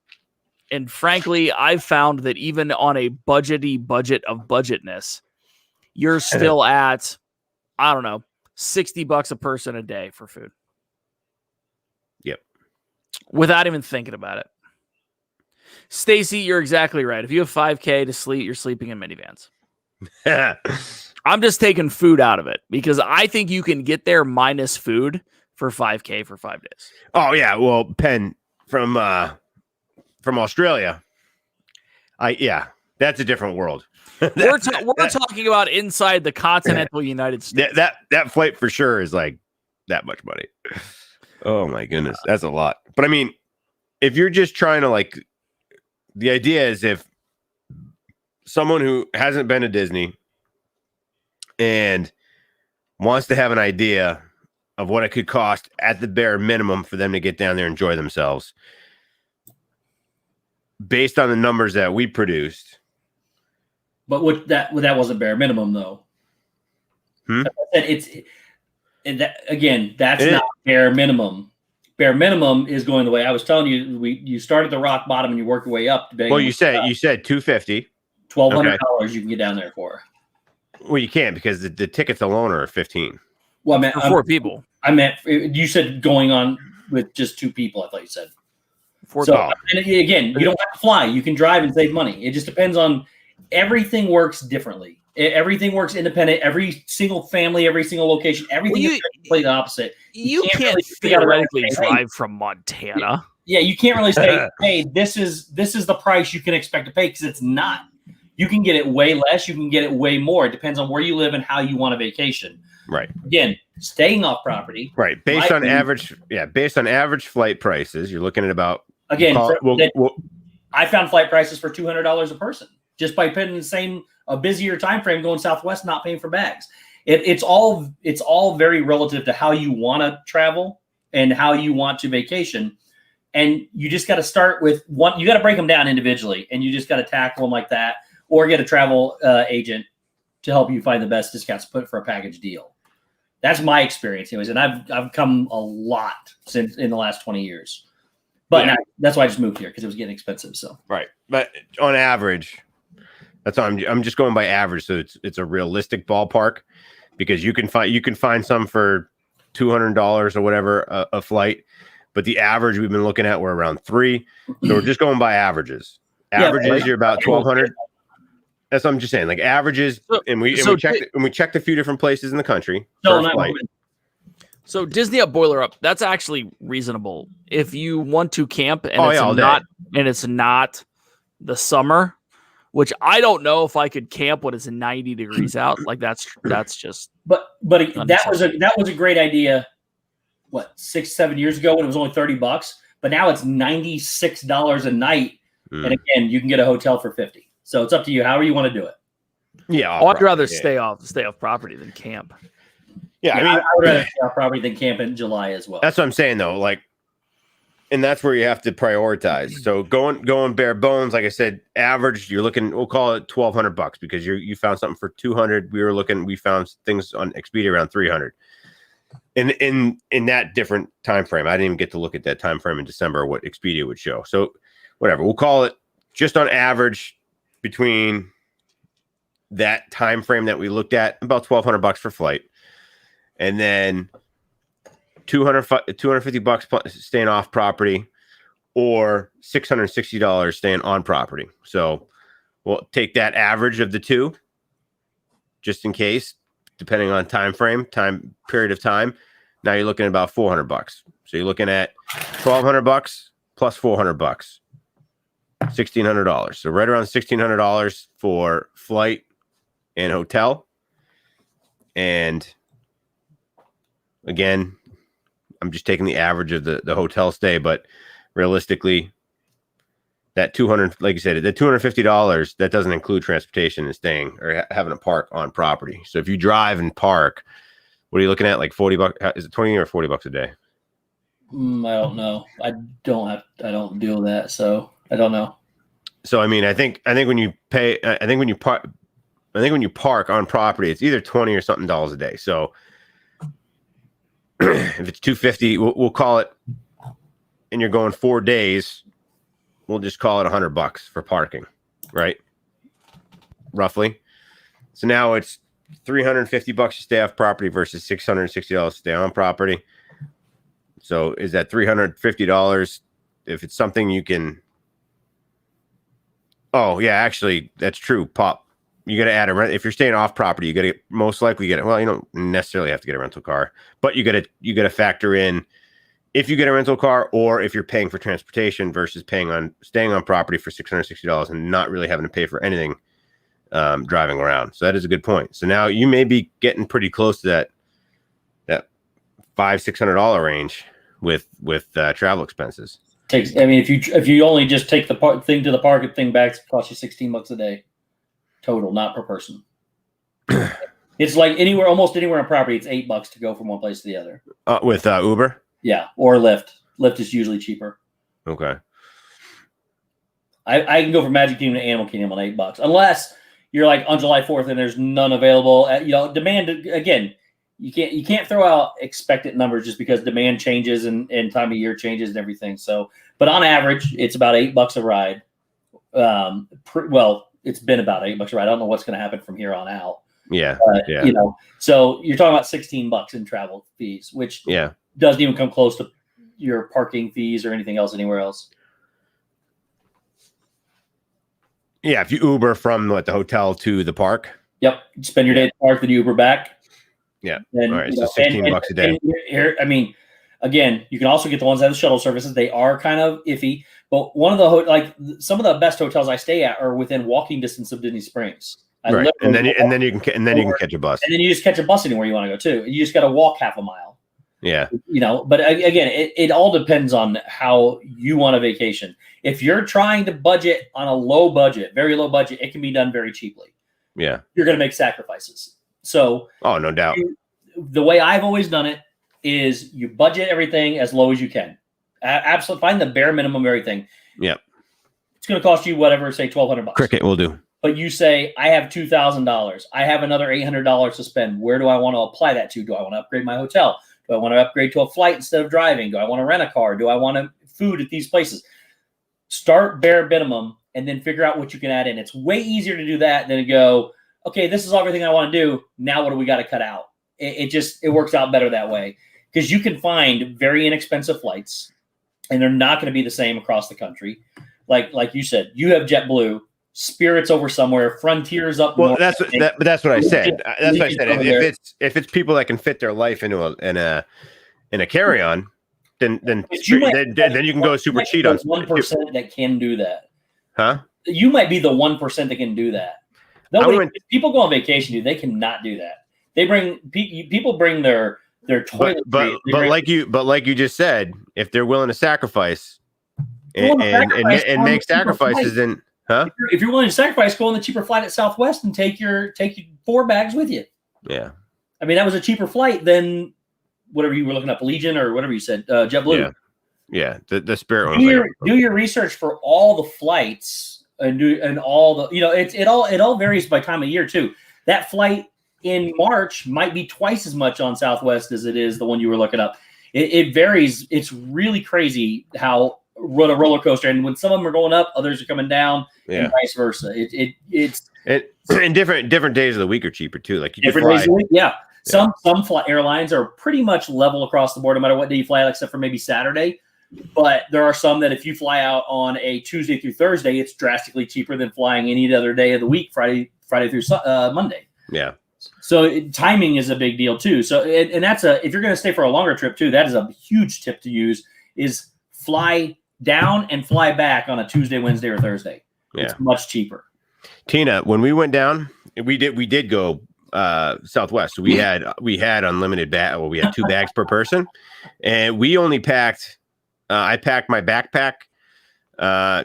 D: And frankly, I've found that even on a budget of budgetness, you're still at, I don't know, $60 a person a day for food.
C: Yep.
D: Without even thinking about it. Stacy, you're exactly right. If you have $5,000 to sleep, you're sleeping in minivans. I'm just taking food out of it because I think you can get there minus food for $5,000 for 5 days.
C: Oh yeah, well, Penn from Australia, that's a different world.
D: We're talking about inside the continental United States.
C: That flight for sure is like that much money. Oh my goodness, that's a lot. But I mean, if you're just trying to the idea is if someone who hasn't been to Disney and wants to have an idea of what it could cost at the bare minimum for them to get down there and enjoy themselves, based on the numbers that we produced.
B: But that wasn't bare minimum though. That's not bare minimum. Bare minimum is going the way I was telling you. You start at the rock bottom and you work your way up.
C: Well, you said $250,
B: $1,200 you can get down there for.
C: Well, you can't because the tickets alone are $15.
B: Well, I meant
D: for 4 people.
B: I meant you said going on with just 2 people. I thought you said So and again, you don't have to fly. You can drive and save money. It just depends on everything works differently. Everything works independent. Every single family, every single location, everything is completely opposite.
D: You can't really theoretically drive from Montana.
B: Yeah, you can't really say, hey, this is the price you can expect to pay, because it's not. You can get it way less. You can get it way more. It depends on where you live and how you want a vacation.
C: Right.
B: Again, staying off property.
C: Right. Based on average flight prices, you're looking at about.
B: Again, I found flight prices for $200 a person just by putting a busier time frame going Southwest, not paying for bags. It's all very relative to how you want to travel and how you want to vacation. And you just got to start with one. You got to break them down individually, and you just got to tackle them like that, or get a travel agent to help you find the best discounts to put for a package deal. That's my experience, anyways. And I've come a lot since in the last 20 years. But that's why I just moved here, because it was getting expensive. So
C: right, but on average, that's why I'm just going by average, so it's a realistic ballpark, because you can find some for $200 or whatever a flight, but the average we've been looking at, we're around $300. So we're just going by averages. Averages, you're about $1,200. That's what I'm just saying, like averages, and we checked a few different places in the country.
D: So Disney up, Boiler up, that's actually reasonable if you want to camp and it's not the summer, which I don't know if I could camp when it's 90 degrees out. Like that's just. But
B: that was a great idea. What, 6-7 years ago when it was only $30, but now it's $96 a night, and again you can get a hotel for $50. So it's up to you however you want to do it.
C: Yeah,
D: I'd rather stay off property than camp.
C: Yeah, I mean,
B: I would rather stay off property than camp in July as well.
C: That's what I'm saying though. Like, and that's where you have to prioritize. So going bare bones, like I said, average, you're looking, we'll call it $1,200 because you found something for $200. We found things on Expedia around $300. In that different time frame, I didn't even get to look at that time frame in December, what Expedia would show. So whatever, we'll call it just on average between that time frame that we looked at, about $1,200 for flight, and then $250 staying off property, or $660 staying on property. So we'll take that average of the two, just in case, depending on time period of time. Now you're looking at about $400. So you're looking at $1,200 plus $400, $1,600. So right around $1,600 for flight and hotel. And again, I'm just taking the average of the hotel stay, but realistically, that $200, like you said, the $250, that doesn't include transportation and staying or having a park on property. So if you drive and park, what are you looking at? Like $40? Is it $20 or $40 a day?
B: I don't know. I don't deal with that, so I don't know.
C: So I mean, I think when you park on property, it's either $20 or something a day. So if it's $250, we'll call it, and you're going 4 days, we'll just call it $100 for parking, right? Roughly. So now it's $350 to stay off property versus $660 to stay on property. So is that $350? If it's something you can, oh yeah, actually that's true. You got to add a rent. If you're staying off property, you got to most likely get it. Well, you don't necessarily have to get a rental car, but you got to factor in if you get a rental car, or if you're paying for transportation versus staying on property for $660 and not really having to pay for anything driving around. So that is a good point. So now you may be getting pretty close to that $500-$600 range with travel expenses.
B: If you only just take the thing to the park and thing back, it costs you $16 a day total, not per person. It's like almost anywhere on property, it's $8 to go from one place to the other.
C: With Uber?
B: Yeah, or Lyft. Lyft is usually cheaper.
C: Okay.
B: I can go from Magic Kingdom to Animal Kingdom on $8, unless you're like on July 4th and there's none available. Demand again. You can't throw out expected numbers just because demand changes and time of year changes and everything. So, but on average, it's about $8 a ride. It's been about $8 a ride. I don't know what's going to happen from here on out.
C: Yeah.
B: So you're talking about $16 in travel fees, which doesn't even come close to your parking fees or anything else anywhere else.
C: Yeah, if you Uber from the hotel to the park.
B: Yep. Spend your day at the park, then you Uber back.
C: Yeah.
B: Then,
C: All right. So $16 a day.
B: And here, I mean, again, you can also get the ones that have the shuttle services. They are kind of iffy, but one of the some of the best hotels I stay at are within walking distance of Disney Springs.
C: Right. And then you can catch a bus.
B: And then you just catch a bus anywhere you want to go to. You just got to walk half a mile.
C: Yeah.
B: But again, it all depends on how you want a vacation. If you're trying to budget on a low budget, very low budget, it can be done very cheaply.
C: Yeah.
B: You're going to make sacrifices. So,
C: no doubt.
B: The way I've always done it is you budget everything as low as you can. Absolutely. Find the bare minimum of everything.
C: Yep.
B: It's going to cost you whatever, say $1,200.
C: Cricket will do.
B: But you say, I have $2,000. I have another $800 to spend. Where do I want to apply that to? Do I want to upgrade my hotel? Do I want to upgrade to a flight instead of driving? Do I want to rent a car? Do I want food at these places? Start bare minimum and then figure out what you can add in. It's way easier to do that than to go, okay, this is everything I want to do. Now what do we got to cut out? It works out better that way because you can find very inexpensive flights and they're not going to be the same across the country. Like you said, you have JetBlue, Spirit's over somewhere, Frontier's up north.
C: That's what I said. That's what I said. If it's people that can fit their life into a carry-on, then you can go super cheap on
B: 1% that can do that.
C: Huh?
B: You might be the 1% that can do that. People go on vacation, dude. They cannot do that. People bring their toilet.
C: But like you just said, if they're willing to sacrifice and make sacrifices, then huh?
B: If you're willing to sacrifice, go on the cheaper flight at Southwest and take your 4 bags with you.
C: Yeah.
B: I mean, that was a cheaper flight than whatever you were looking up, Allegiant or whatever you said, JetBlue.
C: Yeah. The Spirit one.
B: Do your research for all the flights and all the it all varies by time of year too. That flight in March might be twice as much on Southwest as it is the one you were looking up. It varies. It's really crazy how run a roller coaster, and when some of them are going up, others are coming down, and vice versa. It's
C: and different days of the week are cheaper too. Like
B: different days of the week, yeah. Some airlines are pretty much level across the board, no matter what day you fly out, except for maybe Saturday. But there are some that if you fly out on a Tuesday through Thursday, it's drastically cheaper than flying any other day of the week, Friday through Monday.
C: Yeah.
B: So timing is a big deal too. So and that's if you're going to stay for a longer trip too, that is a huge tip to use is fly down and fly back on a Tuesday, Wednesday, or Thursday. Yeah. It's much cheaper.
C: Tina, when we went down, we did go Southwest. So we had unlimited bag. Well, we had 2 bags per person, and we only packed. I packed my backpack.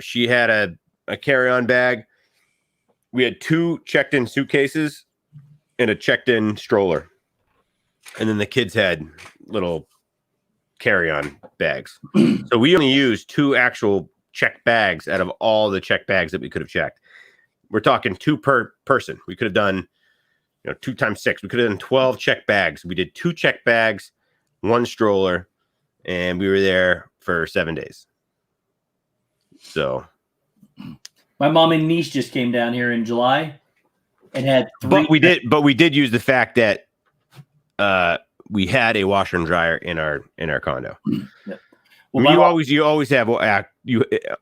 C: She had a carry-on bag. We had 2 checked-in suitcases and a checked-in stroller, and then the kids had little carry-on bags. So we only used 2 actual checked bags out of all the checked bags that we could have checked. We're talking 2 per person. We could have done, 2 times 6. We could have done 12 checked bags. We did 2 checked bags, 1 stroller, and we were there for 7 days. So,
B: my mom and niece just came down here in July and had 3.
C: But we did use the fact that we had a washer and dryer in our condo. Yeah. Well, you always have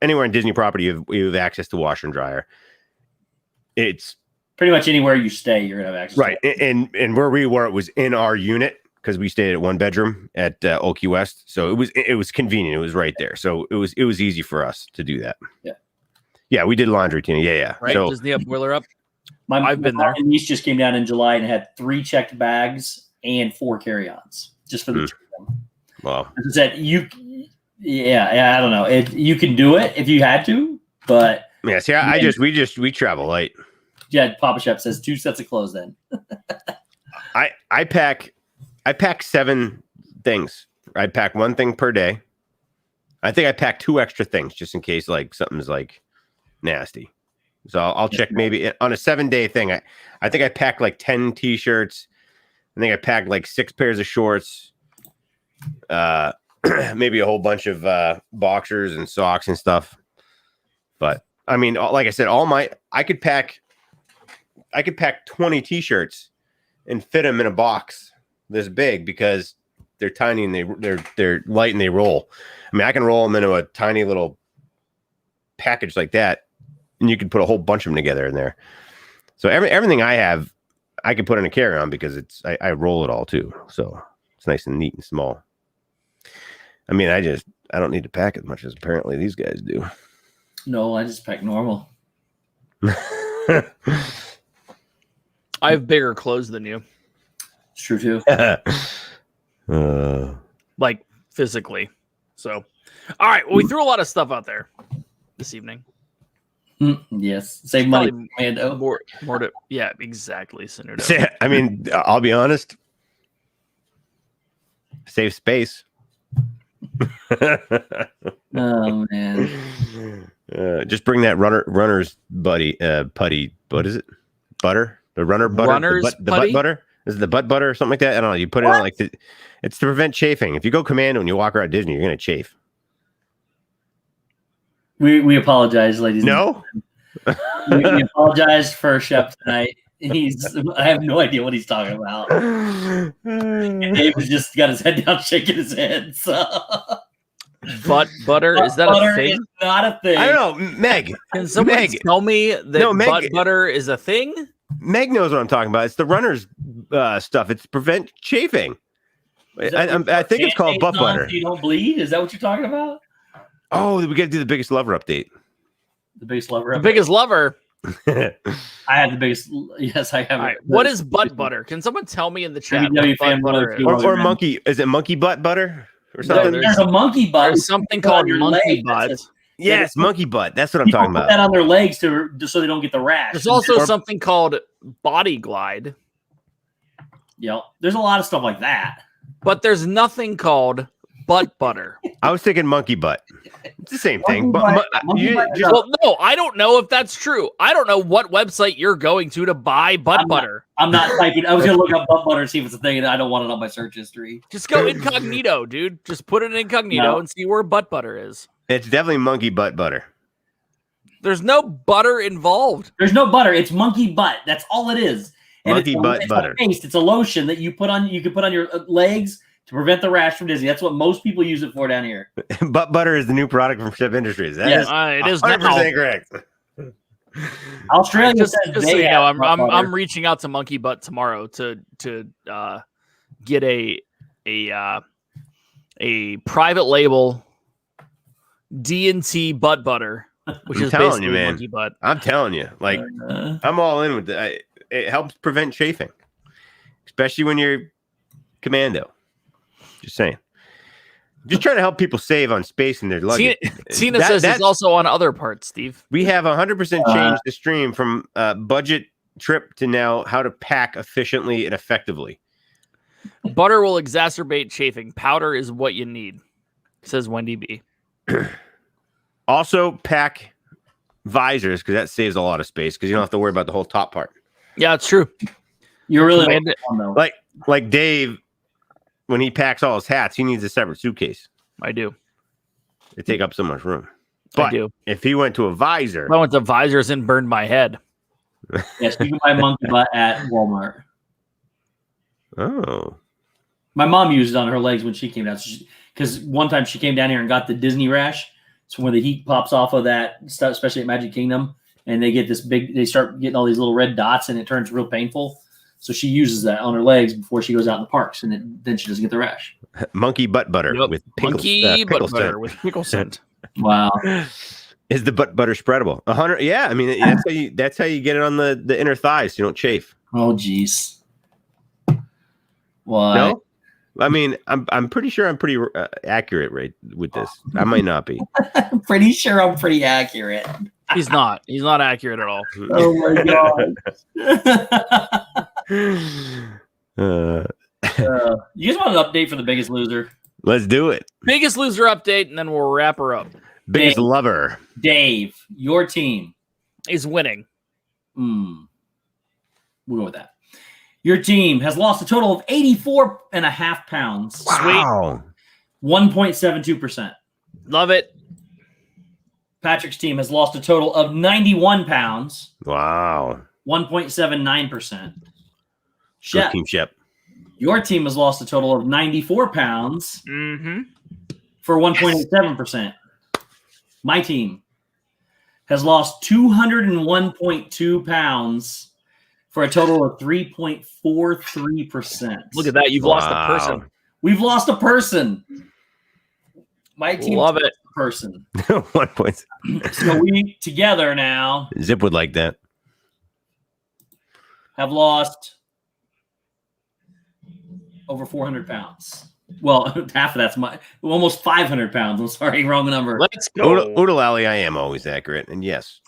C: anywhere in Disney property you have access to washer and dryer. It's
B: pretty much anywhere you stay, you're gonna have access.
C: Right, and where we were, it was in our unit because we stayed at 1 bedroom at Old Key West, so it was convenient. It was right there, so it was easy for us to do that. Yeah, we did laundry, Tina. Yeah.
D: Right,
C: so,
D: Disney up, boiler up.
B: I've been there. My niece just came down in July and had 3 checked bags and 4 carry-ons just for the trip.
C: Wow.
B: As I said, I don't know. You can do it if you had to, but
C: yeah. See, we travel light.
B: Yeah, Papa Shep says 2 sets of clothes. Then
C: I pack 7 things. I pack 1 thing per day. I think I pack 2 extra things just in case like something's like nasty. So I'll check maybe on a 7-day thing. I think I packed like 10 t-shirts. I think I packed like 6 pairs of shorts. Maybe a whole bunch of boxers and socks and stuff. But I mean, like I said, I could pack 20 t-shirts and fit them in a box this big because they're tiny and they're light and they roll. I mean, I can roll them into a tiny little package like that and you could put a whole bunch of them together in there. So everything I have, I can put in a carry-on because I roll it all too. So it's nice and neat and small. I mean, I don't need to pack as much as apparently these guys do.
B: No, I just pack normal.
D: I have bigger clothes than you,
B: It's true too.
D: like physically. So, all right. Well, we threw a lot of stuff out there this evening.
B: Yes, save money,
D: Probably
B: Mando.
D: More to, yeah, exactly. Senator.
C: I mean, I'll be honest. Save space.
B: Oh man,
C: Just bring that runner's putty. What is it? Butter? The runner butter?
D: Runner's
C: the butt
D: putty?
C: butter? Is it the butt butter or something like that? I don't know. You put it on like it's to prevent chafing. If you go commando and you walk around Disney, you're gonna chafe.
B: we apologize, ladies.
C: No.
B: We apologize for Shep tonight. I have no idea what he's talking about. Dave's just got his head down, shaking his head. So.
D: Butt butter, is that
B: butter
D: a thing?
B: is not a thing.
C: I don't know, Meg.
D: Can someone tell me that
C: Meg,
D: butt butter is a thing?
C: Meg knows what I'm talking about. It's the runner's stuff. It's to prevent chafing. I think it's called butt butter.
B: So you don't bleed? Is that what you're talking about?
C: Oh, we got to do the biggest lover update.
B: The biggest lover.
D: The biggest lover.
B: I have the biggest. Yes, I have.
D: All right. What is butt butter? Can someone tell me in the chat?
B: WW
D: What butt butter is?
C: or monkey? Is it monkey butt butter or something?
B: There's a monkey butt.
D: There's something called monkey butt.
C: Yes, monkey butt. That's what I'm
B: People
C: talking
B: put
C: about.
B: that on their legs just so they don't get the rash.
D: There's also something called body glide,
B: Yep. There's a lot of stuff like that.
D: but there's nothing called butt butter.
C: I was thinking monkey butt. It's the same thing.
B: Monkey butt is
D: Well, no, I don't know if that's true. I don't know what website you're going to buy butt butter.
B: I'm not typing. I was gonna look up butt butter and see if it's a thing, and I don't want it on my search history.
D: Just go incognito, dude. Just put it in incognito and see where butt butter is.
C: It's definitely monkey butt butter.
D: There's no butter involved.
B: There's no butter. It's monkey butt. That's all it is. And
C: Monkey butt butter.
B: A paste. It's a lotion that you put on. You can put on your legs to prevent the rash from Disney. That's what most people use it for down here.
C: Butt butter is the new product from Shep Industries. That is
D: it is
C: 100%
D: now.
C: correct.
B: Australia
D: Just
B: says
D: so
B: they
D: you know,
B: have butt butter.
D: I'm reaching out to Monkey Butt tomorrow to get a private label D&T butt butter, which is
C: telling
D: basically
C: you, man.
D: monkey butt.
C: I'm telling you, like I'm all in with that. It helps prevent chafing, especially when you're commando. Just saying. Just trying to help people save on space in their luggage.
D: Tina says it's also on other parts, Steve.
C: We have 100% changed the stream from budget trip to now how to pack efficiently and effectively.
D: Butter will exacerbate chafing. Powder is what you need, says Wendy B.
C: Also, pack visors because that saves a lot of space because you don't have to worry about the whole top part.
D: Yeah, it's true.
B: You're really
C: like Dave. When he packs all his hats, he needs a separate suitcase.
D: I do.
C: They take up so much room.
D: I
C: But
D: do.
C: if he went to a visor,
D: If I went to visors and burned my head.
B: Yes, you can buy monkey butt at Walmart.
C: oh,
B: My mom used it on her legs when she came down. Because one time she came down here and got the Disney rash. So when the heat pops off of that stuff, especially at Magic Kingdom, and they start getting all these little red dots and it turns real painful. So she uses that on her legs before she goes out in the parks, and then she doesn't get the rash.
C: monkey butt butter with pickles,
D: Monkey butt
C: pickle
D: butter
C: scent.
D: with pickle scent.
B: Wow.
C: Is the butt butter spreadable? 100. Yeah, I mean that's how you get it on the inner thighs. So you don't chafe.
B: Oh, jeez. Why?
C: No, I mean I'm pretty sure I'm pretty accurate right with this. I might not be.
B: I'm pretty sure I'm pretty accurate.
D: He's not. He's not accurate at all.
B: Oh my god. You guys want an update for the Biggest Loser?
C: Let's do it.
D: Biggest Loser update, and then we'll wrap her up.
C: Biggest
B: Dave.
C: lover.
B: Dave, your team.
D: He's winning.
B: We'll go with that. Your team has lost a total of 84.5 pounds.
C: Wow.
B: 1.72%.
D: Love it.
B: Patrick's team has lost a total of 91 pounds.
C: Wow.
B: 1.79%.
C: Go
B: Shep,
C: Team Shep.
B: your team has lost a total of 94 pounds
D: Mm-hmm.
B: for 1.87%. My team has lost 201.2 pounds for a total of 3.43%.
D: Look at that. You've lost a person.
B: We've lost a person. My team
D: Love it.
B: a person.
C: 1 point.
B: So we together now
C: Zip would like that.
B: have lost over 400 pounds. Well, half of that's almost 500 pounds. I'm sorry, wrong number.
D: Let's go.
C: Oodalali, I am always accurate. And yes,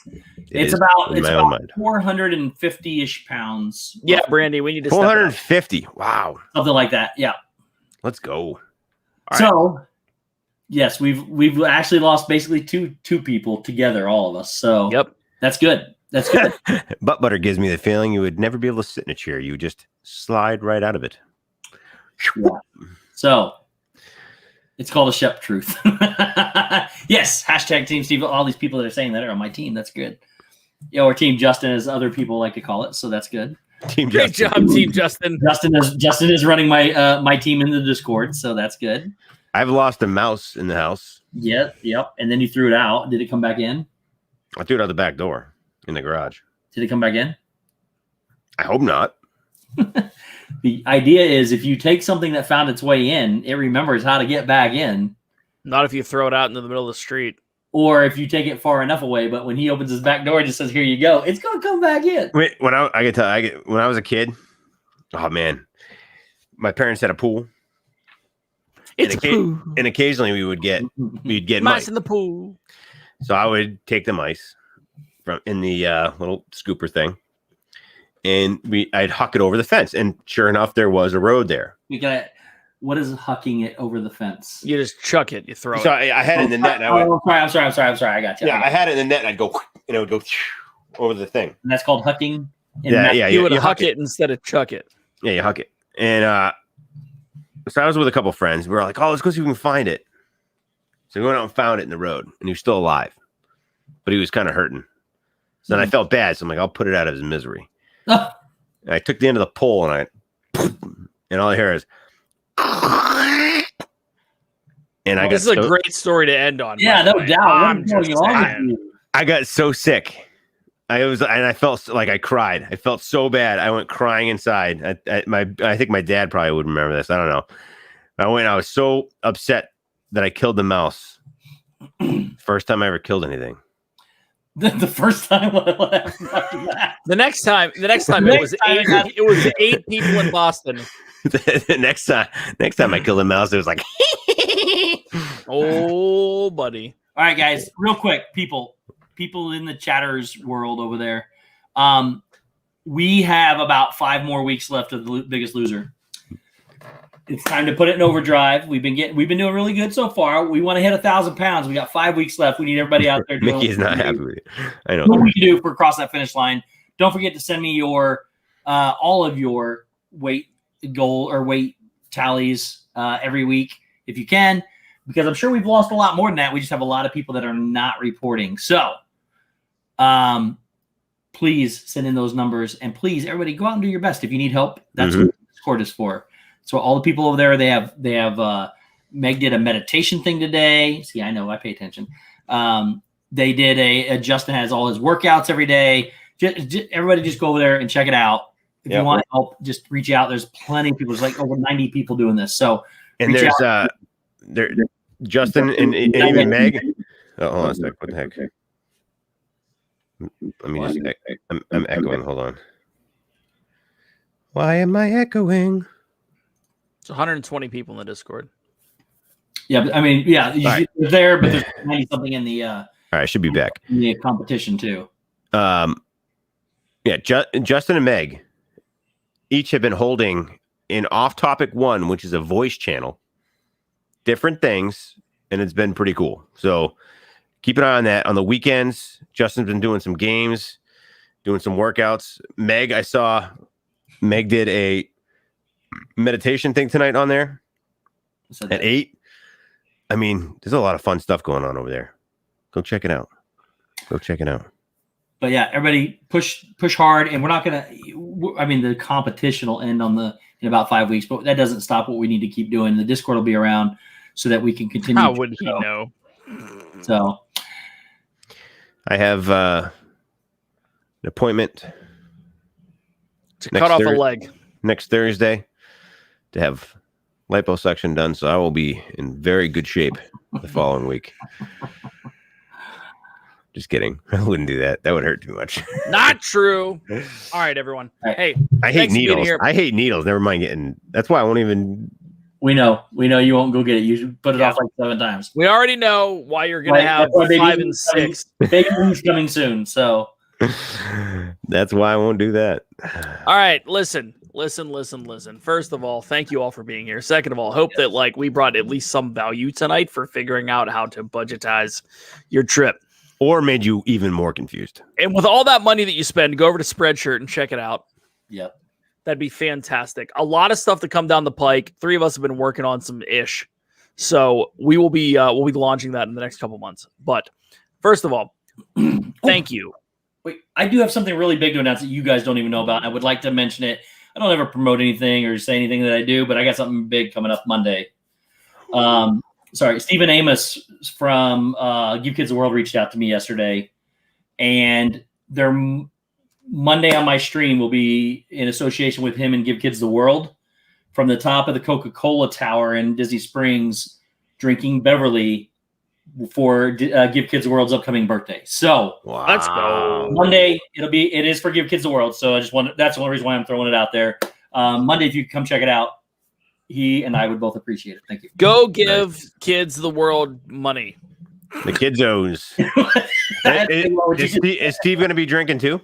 B: It's about 450-ish pounds.
D: Yeah, Brandy, we need to
C: 450. Wow.
B: Something like that. Yeah.
C: Let's go.
B: So, yes, we've actually lost basically two people together, all of us. So,
D: Yep.
B: That's good. That's good.
C: Butt butter gives me the feeling you would never be able to sit in a chair. You would just slide right out of it.
B: Yeah. So, it's called a Shep truth. Yes. Hashtag Team Steve. All these people that are saying that are on my team. That's good. Yeah, or Team Justin, as other people like to call it. So that's good.
C: Team
D: Great
C: Justin.
D: job, Team Justin.
B: Justin is running my team in the Discord, so that's good.
C: I've lost a mouse in the house.
B: Yep. And then you threw it out. Did it come back in?
C: I threw it out the back door in the garage.
B: Did it come back in?
C: I hope not.
B: The idea is if you take something that found its way in, it remembers how to get back in.
D: Not if you throw it out into the middle of the street.
B: Or if you take it far enough away, but when he opens his back door and just says, "Here you go," it's gonna come back in.
C: Wait, when I was a kid, oh man, my parents had a pool.
D: It's
C: and,
D: a pool.
C: and occasionally we'd get
D: Mice
C: mice
D: in the pool.
C: So I would take the mice from in the little scooper thing, and I'd huck it over the fence, and sure enough, there was a road there.
B: What is hucking it over the fence?
D: You just chuck it. You throw
C: So
D: it.
C: I had it in the net. And
B: I'm sorry. I got you.
C: Yeah, I had it in the net, and I'd go, and it would go over the thing.
B: And that's called hucking.
D: You would huck it instead of chuck it.
C: Yeah, you huck it. And so I was with a couple friends. We were like, "Oh, let's go see if we can find it." So we went out and found it in the road, and he was still alive, but he was kind of hurting. So then I felt bad, so I'm like, "I'll put it out of his misery." And I took the end of the pole, and all I hear is, and
D: This is a great story to end on.
B: Yeah, no doubt.
C: I got so sick. I felt like I cried. I felt so bad. I went crying inside. I think my dad probably would remember this. I don't know. I was so upset that I killed the mouse. First time I ever killed anything.
B: The first time.
D: The next time it was 8 people in Boston.
C: The next time I killed a mouse, it was like,
D: oh, buddy.
B: All right, guys, real quick, people in the chatters world over there. We have about 5 more weeks left of the Biggest Loser. It's time to put it in overdrive. We've been doing really good so far. We want to hit 1,000 pounds. We got 5 weeks left. We need everybody out there doing.
C: Mickey's not happy with you. I know
B: what we can do for cross that finish line. Don't forget to send me your all of your weight goal or weight tallies every week if you can, because I'm sure we've lost a lot more than that. We just have a lot of people that are not reporting. So please send in those numbers, and please, everybody, go out and do your best. If you need help, that's what Discord is for. So all the people over there, they have Meg did a meditation thing today. See, I know, I pay attention. They did Justin has all his workouts every day. Everybody just go over there and check it out. If you want help, just reach out. There's plenty of people. There's like over 90 people doing this. So,
C: and there's Justin and even Meg. Oh, hold on a sec. What the heck? Let me just. I'm echoing. Hold on. Why am I echoing?
D: It's 120 people in the Discord.
B: Yeah, but, I mean, yeah, you're there, but there's 90 something in the.
C: All right, I should be back.
B: In the competition too.
C: Yeah, Justin and Meg each have been holding an off-topic one, which is a voice channel, different things, and it's been pretty cool. So keep an eye on that. On the weekends, Justin's been doing some games, doing some workouts. I saw Meg did a meditation thing tonight on there at 8. I mean, there's a lot of fun stuff going on over there. Go check it out.
B: But yeah, everybody push hard, and we're not gonna. I mean, the competition will end in about 5 weeks, but that doesn't stop what we need to keep doing. The Discord will be around so that we can continue.
D: How would he know?
B: So
C: I have an appointment
D: To cut off a leg.
C: next Thursday to have liposuction done, so I will be in very good shape the following week. Just kidding. I wouldn't do that. That would hurt too much.
D: Not true. All right, everyone. Hey,
C: I hate
D: thanks for being
C: needles.
D: here.
C: I hate needles. Never mind getting. That's why I won't even.
B: We know you won't go get it. You put it off like 7 times.
D: We already know why you're going to have 5 and 6.
B: Baby's coming soon, so
C: That's why I won't do that.
D: All right, listen. First of all, thank you all for being here. Second of all, hope that we brought at least some value tonight for figuring out how to budgetize your trip.
C: Or made you even more confused.
D: And with all that money that you spend, go over to Spreadshirt and check it out.
B: Yep.
D: That'd be fantastic. A lot of stuff to come down the pike. 3 of us have been working on some ish. So we'll be launching that in the next couple months. But first of all, thank you.
B: Wait, I do have something really big to announce that you guys don't even know about. I would like to mention it. I don't ever promote anything or say anything that I do, but I got something big coming up Monday. Stephen Amos from Give Kids the World reached out to me yesterday, and their Monday on my stream will be in association with him and Give Kids the World from the top of the Coca-Cola Tower in Disney Springs, drinking Beverly for Give Kids the World's upcoming birthday. So
D: let's go.
B: Monday, it is for Give Kids the World. So that's the only reason why I'm throwing it out there. Monday, if you come check it out, he and I would both appreciate it. Thank you.
D: Go give kids the world money.
C: The kidzos. Is Steve going to be drinking too?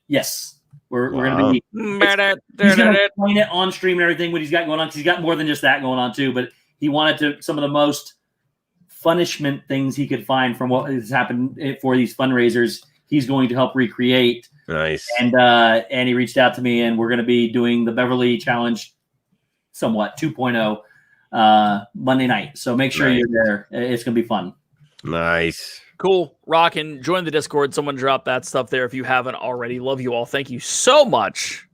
B: Yes. We're going to be. He's going to explain it on stream and everything, what he's got going on. Because he's got more than just that going on too. But he wanted some of the most punishment things he could find from what has happened for these fundraisers. He's going to help recreate.
C: Nice.
B: And he reached out to me, and we're going to be doing the Beverly Challenge somewhat 2.0 Monday night. So make sure you're there. It's going to be fun.
C: Nice.
D: Cool. Rockin'. Join the Discord. Someone drop that stuff there if you haven't already. Love you all. Thank you so much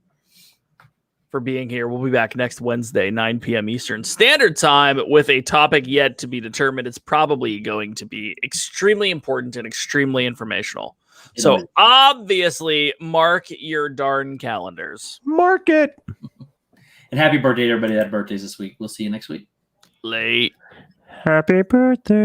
D: for being here. We'll be back next Wednesday, 9 p.m. Eastern Standard Time with a topic yet to be determined. It's probably going to be extremely important and extremely informational. So obviously, mark your darn calendars.
C: Mark it.
B: And happy birthday to everybody that had birthdays this week. We'll see you next week.
D: Late.
A: Happy birthday.